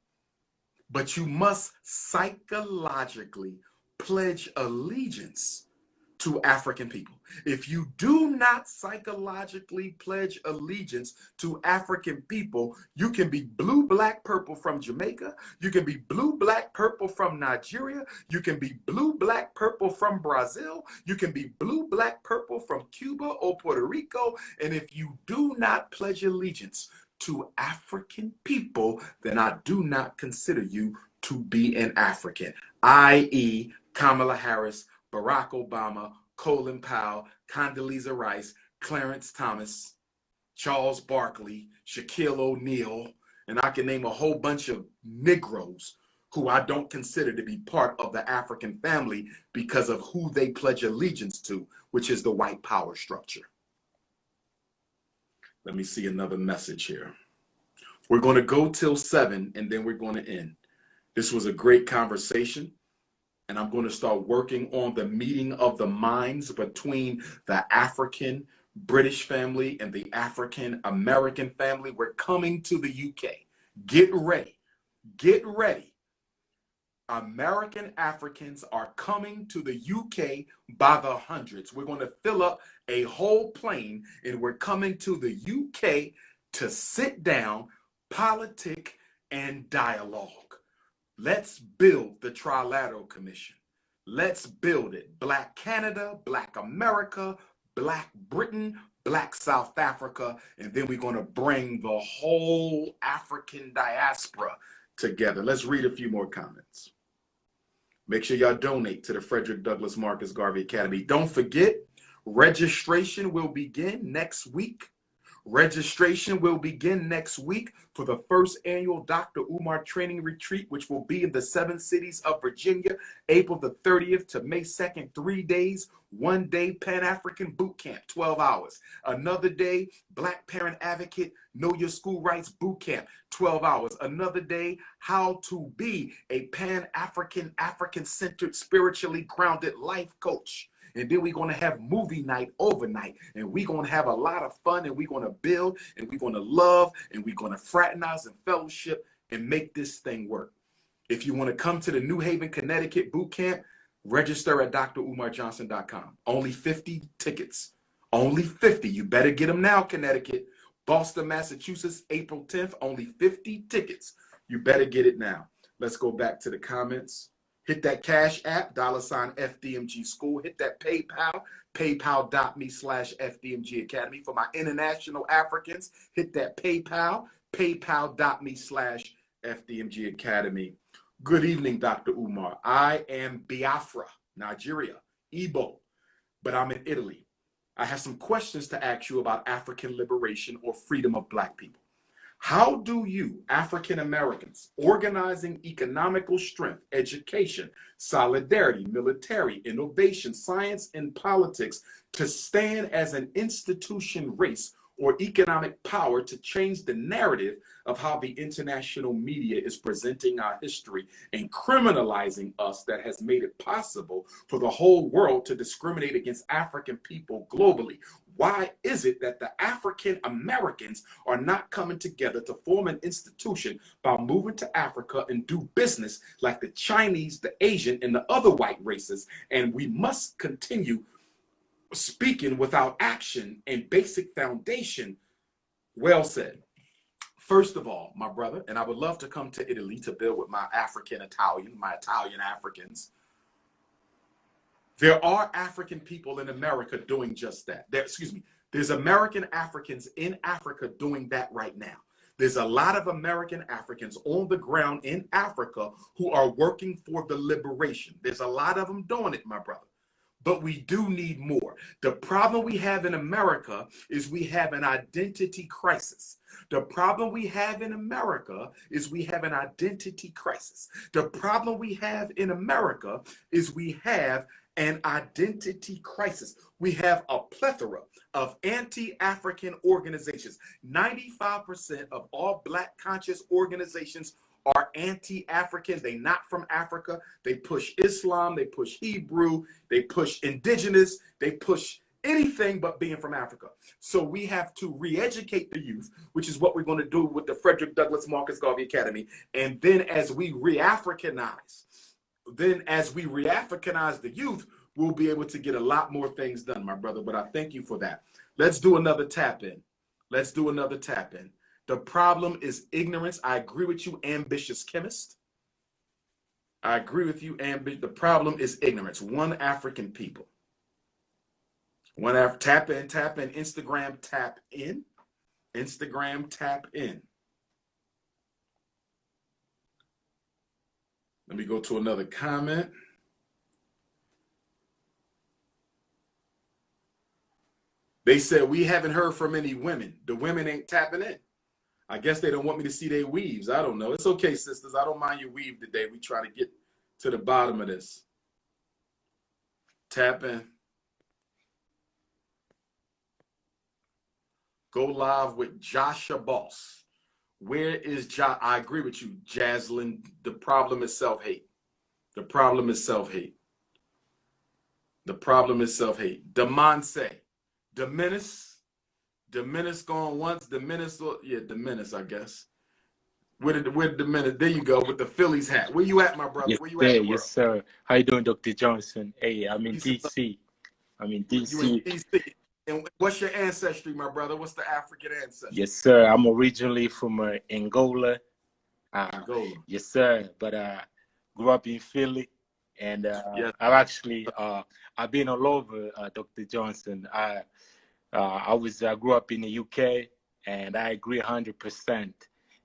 But you must psychologically pledge allegiance to African people. If you do not psychologically pledge allegiance to African people, you can be blue, black, purple from Jamaica. You can be blue, black, purple from Nigeria. You can be blue, black, purple from Brazil. You can be blue, black, purple from Cuba or Puerto Rico. And if you do not pledge allegiance to African people, then I do not consider you to be an African, i.e. Kamala Harris, Barack Obama, Colin Powell, Condoleezza Rice, Clarence Thomas, Charles Barkley, Shaquille O'Neal, and I can name a whole bunch of Negroes who I don't consider to be part of the African family because of who they pledge allegiance to, which is the white power structure. Let me see another message here. We're going to go till 7 and then we're going to end. This was a great conversation. And I'm going to start working on the meeting of the minds between the African British family and the African American family. We're coming to the UK. Get ready. Get ready. American Africans are coming to the UK by the hundreds. We're going to fill up a whole plane and we're coming to the UK to sit down, politic, and dialogue. Let's build the Trilateral Commission. Let's build it. Black Canada, Black America, Black Britain, Black South Africa, and then we're going to bring the whole African diaspora together. Let's read a few more comments. Make sure y'all donate to the Frederick Douglass Marcus Garvey Academy. Don't forget, registration will begin next week. Registration will begin next week for the first annual Dr.UMAR training retreat, which will be in the 7 cities of Virginia, April the 30th to May 2nd, 3 days, 1 day Pan-African boot camp, 12 hours. Another day, Black Parent Advocate, Know Your School Rights boot camp, 12 hours. Another day, how to be a Pan-African, African-centered, spiritually grounded life coach. And then we're going to have movie night overnight. And we're going to have a lot of fun. And we're going to build. And we're going to love. And we're going to fraternize and fellowship and make this thing work. If you want to come to the New Haven, Connecticut boot camp, register at DrUmarJohnson.com. Only 50 tickets. Only 50. You better get them now, Connecticut. Boston, Massachusetts, April 10th. Only 50 tickets. You better get it now. Let's go back to the comments. Hit that Cash App, $FDMG School. Hit that PayPal, paypal.me/FDMG Academy. For my international Africans, hit that PayPal, paypal.me/FDMG Academy. Good evening, Dr. Umar. I am Biafra, Nigeria, Igbo, but I'm in Italy. I have some questions to ask you about African liberation or freedom of Black people. How do you, African Americans, organizing economical strength, education, solidarity, military, innovation, science, and politics to stand as an institution, race, or economic power to change the narrative of how the international media is presenting our history and criminalizing us that has made it possible for the whole world to discriminate against African people globally? Why is it that the African Americans are not coming together to form an institution by moving to Africa and do business like the Chinese, the Asian, and the other white races? And we must continue speaking without action and basic foundation. Well said. First of all, my brother, and I would love to come to Italy to build with my African Italian, my Italian Africans. There are African people in America doing just that. There's American Africans in Africa doing that right now. There's a lot of American Africans on the ground in Africa who are working for the liberation. There's a lot of them doing it, my brother. but we do need more. The problem we have in America is we have an identity crisis. The problem we have in America is we have an identity crisis. The problem we have in America is we have an identity crisis. We have a plethora of anti-African organizations. 95% of all Black conscious organizations are anti-African. They not from Africa. They push Islam, they push Hebrew, they push indigenous, they push anything but being from Africa. So we have to re-educate the youth, which is what we're going to do with the Frederick Douglass Marcus Garvey Academy. And then as we re-Africanize, the youth, we'll be able to get a lot more things done, my brother. But I thank you for that. Let's do another tap in. Let's do another tap in. The problem is ignorance. I agree with you, ambitious chemist. I agree with you, the problem is ignorance. One African people. Tap in, Instagram, tap in. Instagram, tap in. Let me go to another comment. They said, we haven't heard from any women. The women ain't tapping in. I guess they don't want me to see their weaves. I don't know. It's okay, sisters. I don't mind your weave today. We try to get to the bottom of this. Tap in. Go live with Joshua Boss. Where is Josh? I agree with you, Jaslyn. The problem is self-hate. The problem is self-hate. The problem is self-hate. Demonse. Diminis going once. Diminis, I guess. Where the minute? There you go with the Phillies hat. Where you at, my brother? Yes, Where you at? sir. Yes, sir. How you doing, Dr. Johnson? Hey, I'm in DC. I'm in DC. You in DC. And what's your ancestry, my brother? What's the African ancestry? Yes, sir. I'm originally from Angola. Angola. Yes, sir. But grew up in Philly, and yes. I've been all over, Dr. Johnson. I grew up in the UK, and I agree 100%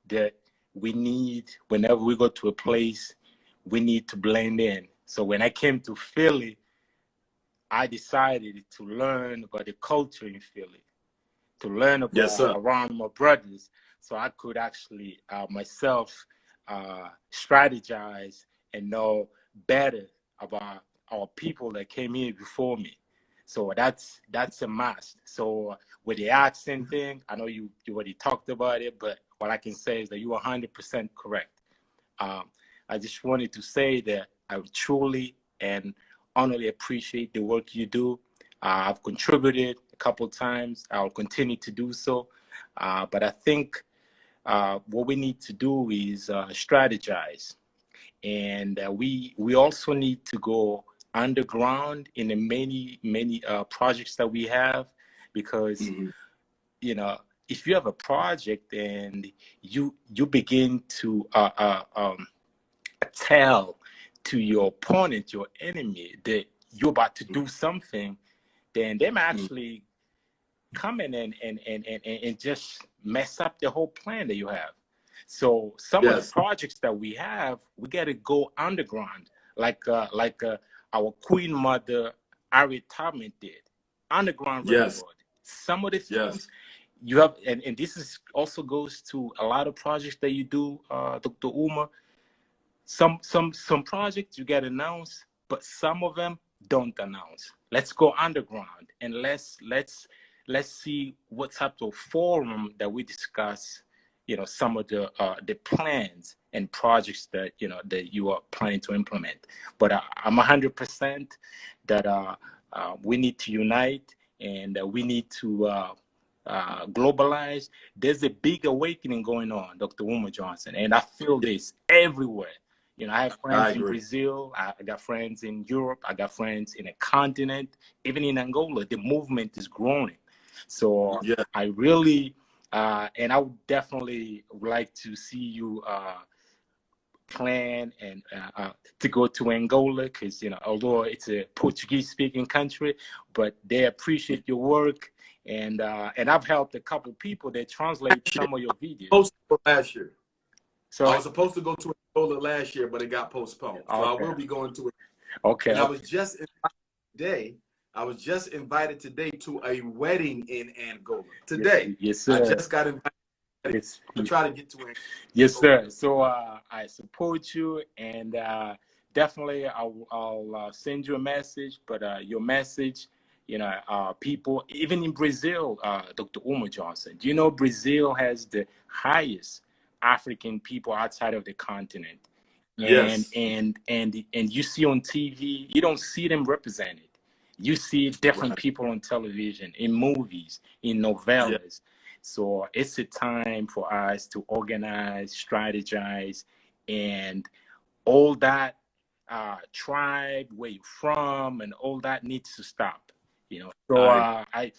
that we need, whenever we go to a place, we need to blend in. So when I came to Philly, I decided to learn about the culture in Philly, to learn about around my brothers, so I could actually myself strategize and know better about our people that came here before me. So that's a must. So with the accent thing, I know you already talked about it, but what I can say is that you are 100% correct. I just wanted to say that I truly and honestly appreciate the work you do. I've contributed a couple times. I'll continue to do so. But I think what we need to do is strategize. And we also need to go underground in the many projects that we have, because you know, if you have a project and you begin to tell to your opponent, your enemy, that you're about to do something, then they might actually come in and just mess up the whole plan that you have. So some of the projects that we have, we got to go underground, like our Queen Mother Harriet Tubman did, underground record. Some of the things you have, and this is also goes to a lot of projects that you do, Dr. Umar. Some projects you get announced, but some of them don't announce. Let's go underground and let's see what type of forum that we discuss, you know, some of the plans and projects that, you know, that you are planning to implement. But I'm 100% that we need to unite, and we need to globalize. There's a big awakening going on, Dr. DrUmarJohnson, and I feel this everywhere. You know, I have friends in Brazil, I got friends in Europe, I got friends in a continent, even in Angola. The movement is growing. So I really, and I would definitely like to see you plan and to go to Angola, because, you know, although it's a Portuguese-speaking country, but they appreciate your work. And I've helped a couple people that translate some of your videos. Last year. So I was supposed to go to Angola last year, but it got postponed. So I will be going to it. Okay. And I was just today. I was just invited today to a wedding in Angola. Today. Yes, sir. I just got invited. Yes, I'll try to get to it. yes, sir. So I support you, and definitely I'll send you a message. But your message, you know, people, even in Brazil, Dr.UMAR Johnson, do you know Brazil has the highest African people outside of the continent? Yes. And you see on TV, you don't see them represented. You see different people on television, in movies, in novellas. Yeah. So it's a time for us to organize, strategize, and all that tribe, where you're from, and all that needs to stop. You know. So I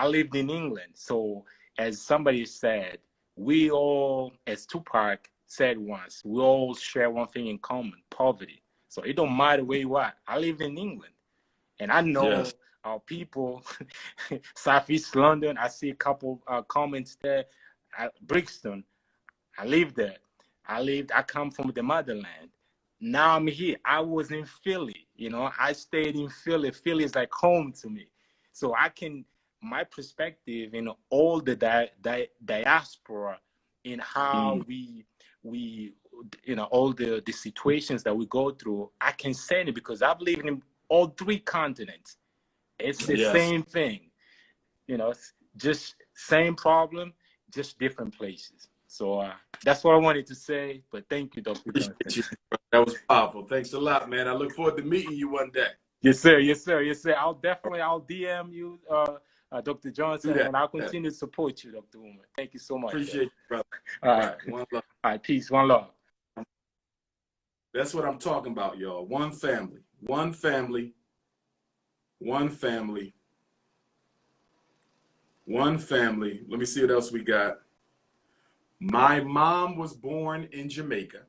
lived in England. So as somebody said, we all, as Tupac said once, we all share one thing in common: poverty. So it don't matter where you are. I lived in England, and I know our people, Southeast London. I see a couple comments there. Brixton, I lived there. I come from the motherland. Now I'm here. I was in Philly. You know, I stayed in Philly. Philly is like home to me. So my perspective in all the diaspora, in how we you know, all the situations that we go through, I can say it because I've lived in all 3 continents. It's the same thing, you know, just same problem, just different places. So that's what I wanted to say. But thank you, Dr. Johnson. That was powerful. Thanks a lot, man. I look forward to meeting you one day. Yes, sir. Yes, sir. Yes, sir. I'll DM you, Dr. Johnson, and I'll continue to support you, Dr. UMAR. Thank you so much. Appreciate you, brother. All right. One love. All right. Peace. One love. That's what I'm talking about, y'all. One family. One family. One family. One family. Let me see what else we got. My mom was born in Jamaica.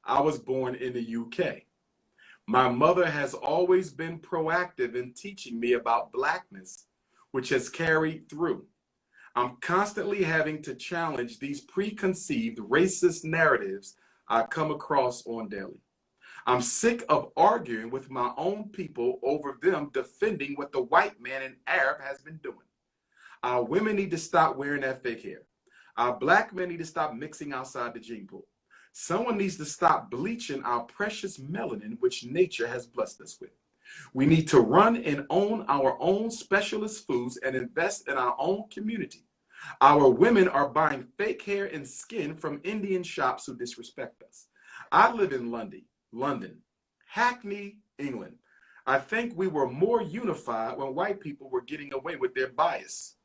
I was born in the UK. My mother has always been proactive in teaching me about Blackness, which has carried through. I'm constantly having to challenge these preconceived racist narratives I come across on daily. I'm sick of arguing with my own people over them defending what the white man and Arab has been doing. Our women need to stop wearing that fake hair. Our black men need to stop mixing outside the gene pool. Someone needs to stop bleaching our precious melanin, which nature has blessed us with. We need to run and own our own specialist foods and invest in our own community. Our women are buying fake hair and skin from Indian shops who disrespect us. I live in London, Hackney, England. I think we were more unified when white people were getting away with their bias.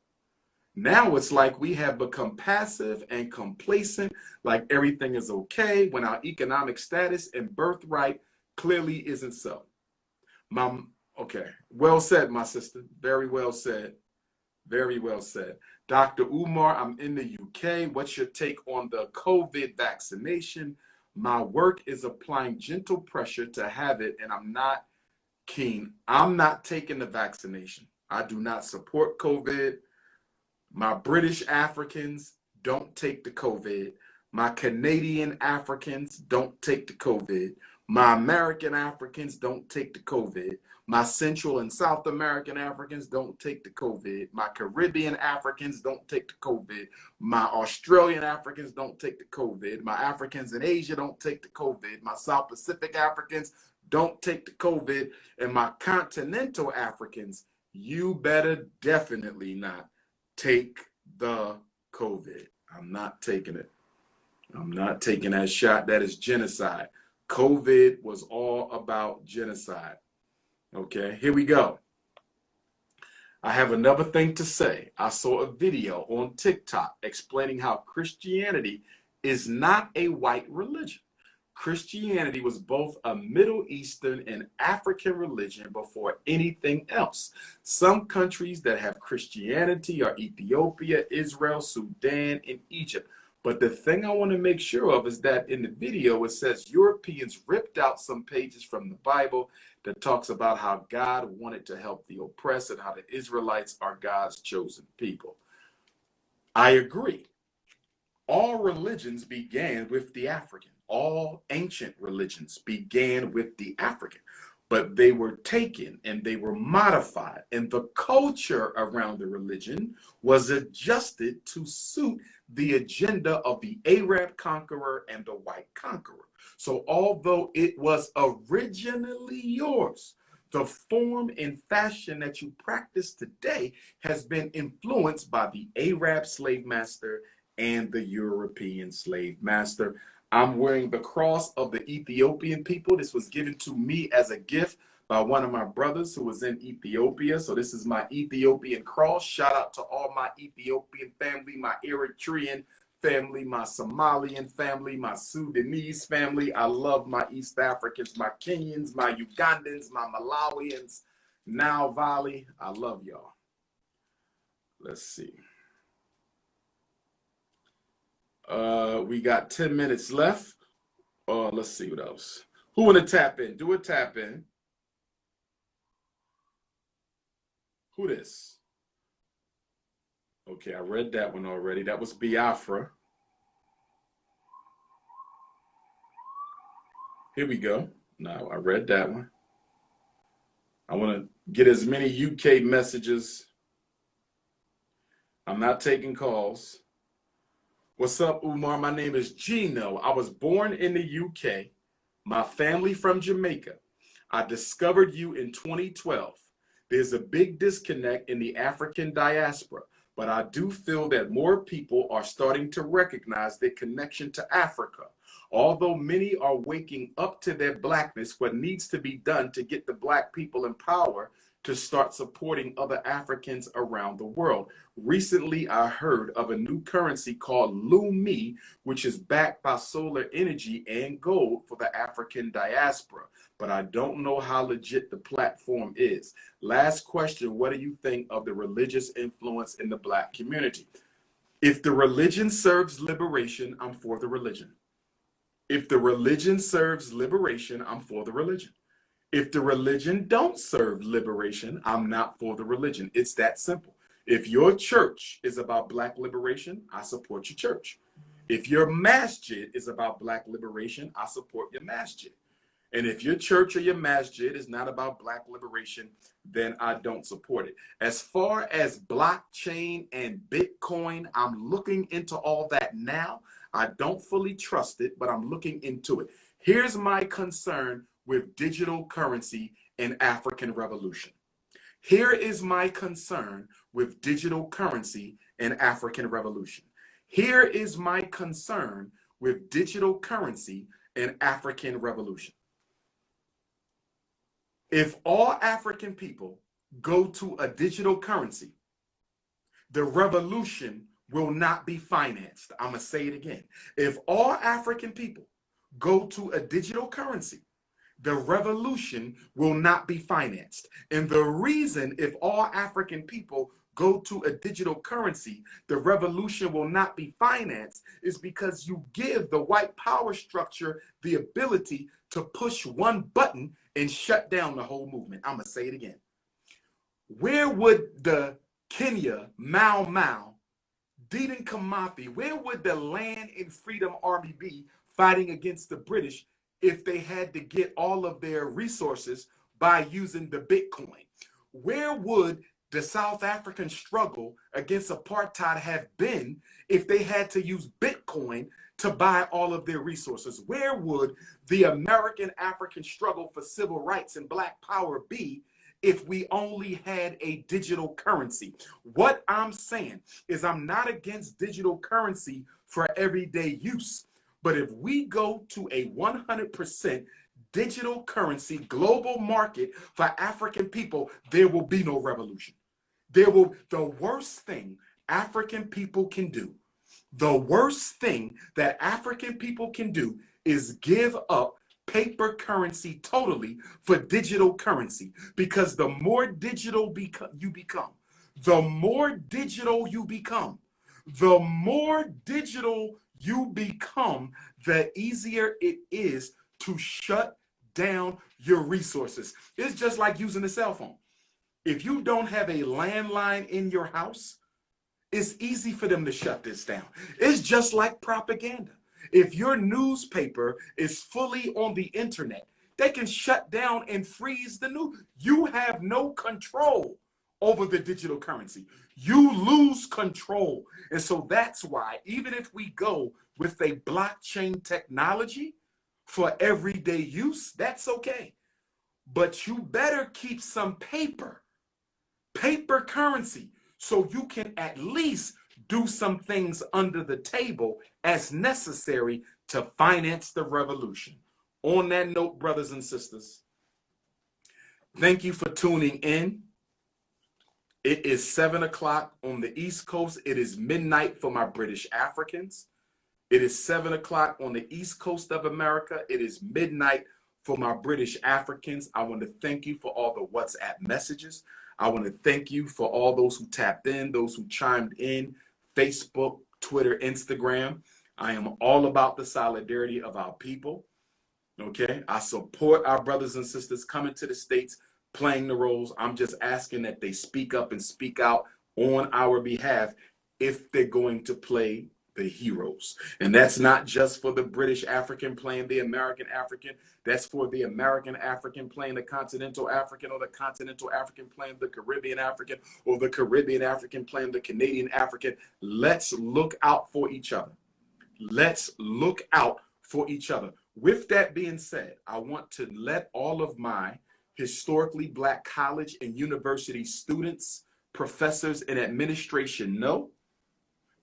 Now it's like we have become passive and complacent, like everything is okay when our economic status and birthright clearly isn't so. Okay, well said, my sister. Very well said. Very well said. Dr. Umar, I'm in the UK. What's your take on the COVID vaccination? My work is applying gentle pressure to have it, and I'm not keen. I'm not taking the vaccination. I do not support COVID. My British Africans don't take the COVID. My Canadian Africans don't take the COVID. My American Africans don't take the COVID. My Central and South American Africans don't take the COVID. My Caribbean Africans don't take the COVID. My Australian Africans don't take the COVID. My Africans in Asia don't take the COVID. My South Pacific Africans don't take the COVID. And my continental Africans, you better definitely not take the COVID. I'm not taking it. I'm not taking that shot. That is genocide. COVID was all about genocide. Okay, here we go. I have another thing to say. I saw a video on TikTok explaining how Christianity is not a white religion. Christianity was both a Middle Eastern and African religion before anything else. Some countries that have Christianity are Ethiopia, Israel, Sudan, and Egypt. But the thing I want to make sure of is that in the video, it says Europeans ripped out some pages from the Bible that talks about how God wanted to help the oppressed and how the Israelites are God's chosen people. I agree. All religions began with the African. All ancient religions began with the African. but they were taken and they were modified, and the culture around the religion was adjusted to suit the agenda of the Arab conqueror and the white conqueror. So although it was originally yours, the form and fashion that you practice today has been influenced by the Arab slave master and the European slave master. I'm wearing the cross of the Ethiopian people. This was given to me as a gift by one of my brothers who was in Ethiopia. So this is my Ethiopian cross. Shout out to all my Ethiopian family, my Eritrean family, my Somalian family, my Sudanese family. I love my East Africans, my Kenyans, my Ugandans, my Malawians, Nile Valley. I love y'all. Let's see. We got 10 minutes left. Let's see what else. Who want to tap in? Do a tap in. Who this? Okay, I read that one already. That was Biafra. Here we go. Now, I read that one. I want to get as many UK messages. I'm not taking calls. What's up, Umar? My name is Gino. I was born in the UK. My family from Jamaica. I discovered you in 2012. There's a big disconnect in the African diaspora, but I do feel that more people are starting to recognize their connection to Africa. Although many are waking up to their blackness, what needs to be done to get the black people in power to start supporting other Africans around the world. Recently, I heard of a new currency called Lumi, which is backed by solar energy and gold for the African diaspora, but I don't know how legit the platform is. Last question, what do you think of the religious influence in the black community? If the religion serves liberation, I'm for the religion. If the religion serves liberation, I'm for the religion. If the religion don't serve liberation, I'm not for the religion. It's that simple. If your church is about black liberation, I support your church. If your masjid is about black liberation, I support your masjid. And if your church or your masjid is not about black liberation, then I don't support it. As far as blockchain and Bitcoin, I'm looking into all that now. I don't fully trust it, but I'm looking into it. Here's my concern with digital currency and African revolution. Here is my concern with digital currency and African revolution. Here is my concern with digital currency and African revolution. If all African people go to a digital currency, the revolution will not be financed. I'm going to say it again. If all African people go to a digital currency, the revolution will not be financed. And the reason, if all African people go to a digital currency, the revolution will not be financed, is because you give the white power structure the ability to push one button and shut down the whole movement. I'm going to say it again. Where would the Kenya, Mau Mau, Dedan Kimathi, where would the Land and Freedom Army be fighting against the British if they had to get all of their resources by using the Bitcoin? Where would the South African struggle against apartheid have been if they had to use Bitcoin to buy all of their resources? Where would the American African struggle for civil rights and black power be if we only had a digital currency? What I'm saying is I'm not against digital currency for everyday use. But if we go to a 100% digital currency global market for African people, there will be no revolution. The worst thing African people can do, the worst thing that African people can do is give up paper currency totally for digital currency. Because the more digital you become, the more digital you become, the more digital you become, the easier it is to shut down your resources. It's just like using a cell phone. If you don't have a landline in your house, it's easy for them to shut this down. It's just like propaganda. If your newspaper is fully on the internet, They can shut down and freeze the new. You have no control over the digital currency. You lose control. And so that's why, even if we go with a blockchain technology for everyday use, that's okay. But you better keep some paper currency, so you can at least do some things under the table as necessary to finance the revolution. On that note, brothers and sisters, thank you for tuning in. It is 7 o'clock on the East Coast. It is midnight for my British Africans. It is 7 o'clock on the East Coast of America. It is midnight for my British Africans. I want to thank you for all the WhatsApp messages. I want to thank you for all those who tapped in, those who chimed in, Facebook, Twitter, Instagram. I am all about the solidarity of our people. Okay, I support our brothers and sisters coming to the States, playing the roles. I'm just asking that they speak up and speak out on our behalf if they're going to play the heroes. And that's not just for the British African playing the American African. That's for the American African playing the continental African, or the continental African playing the Caribbean African, or the Caribbean African playing the Canadian African. Let's look out for each other. Let's look out for each other. With that being said, I want to let all of my historically Black college and university students, professors, and administration know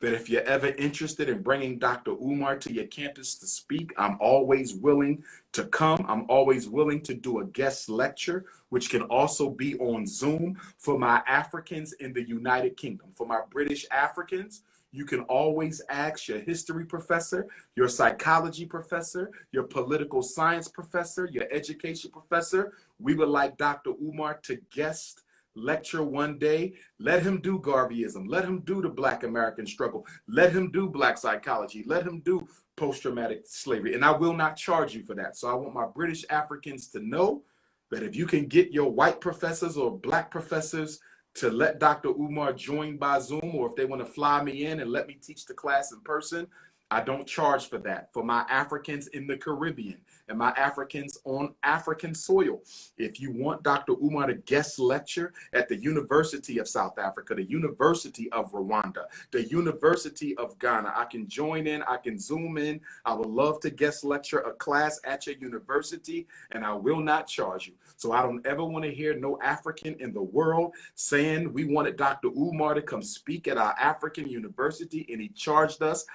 that if you're ever interested in bringing Dr. Umar to your campus to speak, I'm always willing to come. I'm always willing to do a guest lecture, which can also be on Zoom for my Africans in the United Kingdom. For my British Africans, you can always ask your history professor, your psychology professor, your political science professor, your education professor. We would like Dr. Umar to guest lecture one day. Let him do garveyism. Let him do the Black American struggle. Let him do Black psychology. Let him do post-traumatic slavery. And I will not charge you for that. So I want my British Africans to know that if you can get your white professors or Black professors to let Dr. Umar join by Zoom, or if they want to fly me in and let me teach the class in person, I don't charge for that. For my Africans in the Caribbean and my Africans on African soil, if you want Dr. Umar to guest lecture at the University of South Africa, the University of Rwanda, the University of Ghana, I can join in, I can Zoom in. I would love to guest lecture a class at your university, and I will not charge you. So I don't ever want to hear no African in the world saying we wanted Dr. Umar to come speak at our African university and he charged us.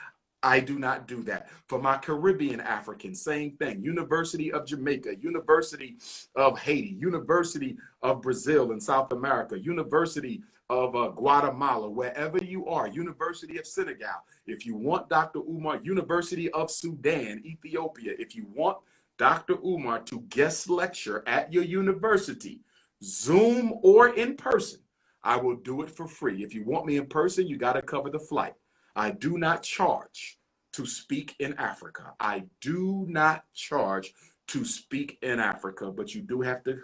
I do not do that. For my Caribbean Africans, same thing. University of Jamaica, University of Haiti, University of Brazil and South America, University of Guatemala, wherever you are, University of Senegal. If you want Dr. Umar, University of Sudan, Ethiopia, if you want Dr. Umar to guest lecture at your university, Zoom or in person, I will do it for free. If you want me in person, you got to cover the flight. I do not charge to speak in Africa. I do not charge to speak in Africa, but you do have to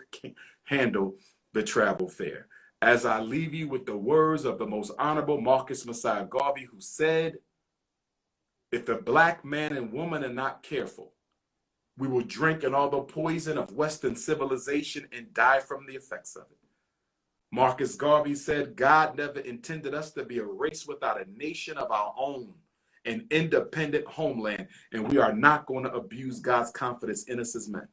handle the travel fare. As I leave you with the words of the most honorable Marcus Messiah Garvey, who said, if the Black man and woman are not careful, we will drink in all the poison of Western civilization and die from the effects of it. Marcus Garvey said, God never intended us to be a race without a nation of our own, an independent homeland, and we are not going to abuse God's confidence in us as men.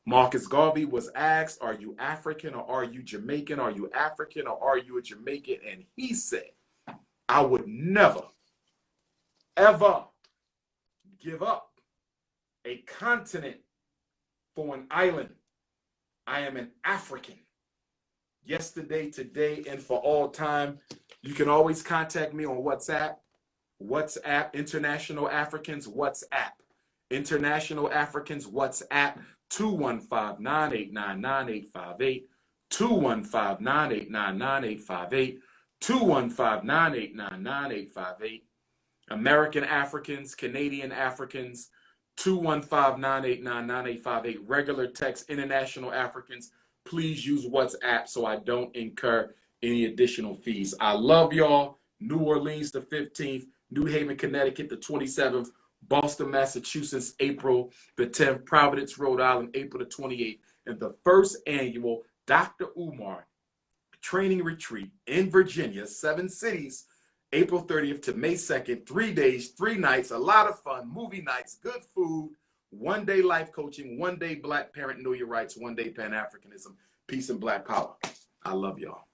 Marcus Garvey was asked, are you African or are you Jamaican? Are you African or are you a Jamaican? And he said, I would never, ever give up a continent for an island. I am an African. Yesterday, today, and for all time. You can always contact me on WhatsApp. WhatsApp, International Africans, WhatsApp. International Africans, WhatsApp, 215-989-9858, 215-989-9858, 215-989-9858. American Africans, Canadian Africans, 215-989-9858. Regular text, International Africans, please use WhatsApp so I don't incur any additional fees. I love y'all. New Orleans the 15th, New Haven, Connecticut the 27th, Boston, Massachusetts, April the 10th. Providence, Rhode Island, April the 28th. And the first annual Dr.UMAR training retreat in Virginia, 7 cities, April 30th to May 2nd, 3 days, 3 nights, a lot of fun, movie nights, good food, 1 day life coaching, 1 day Black parent know your rights, 1 day Pan-Africanism, peace and Black power. I love y'all.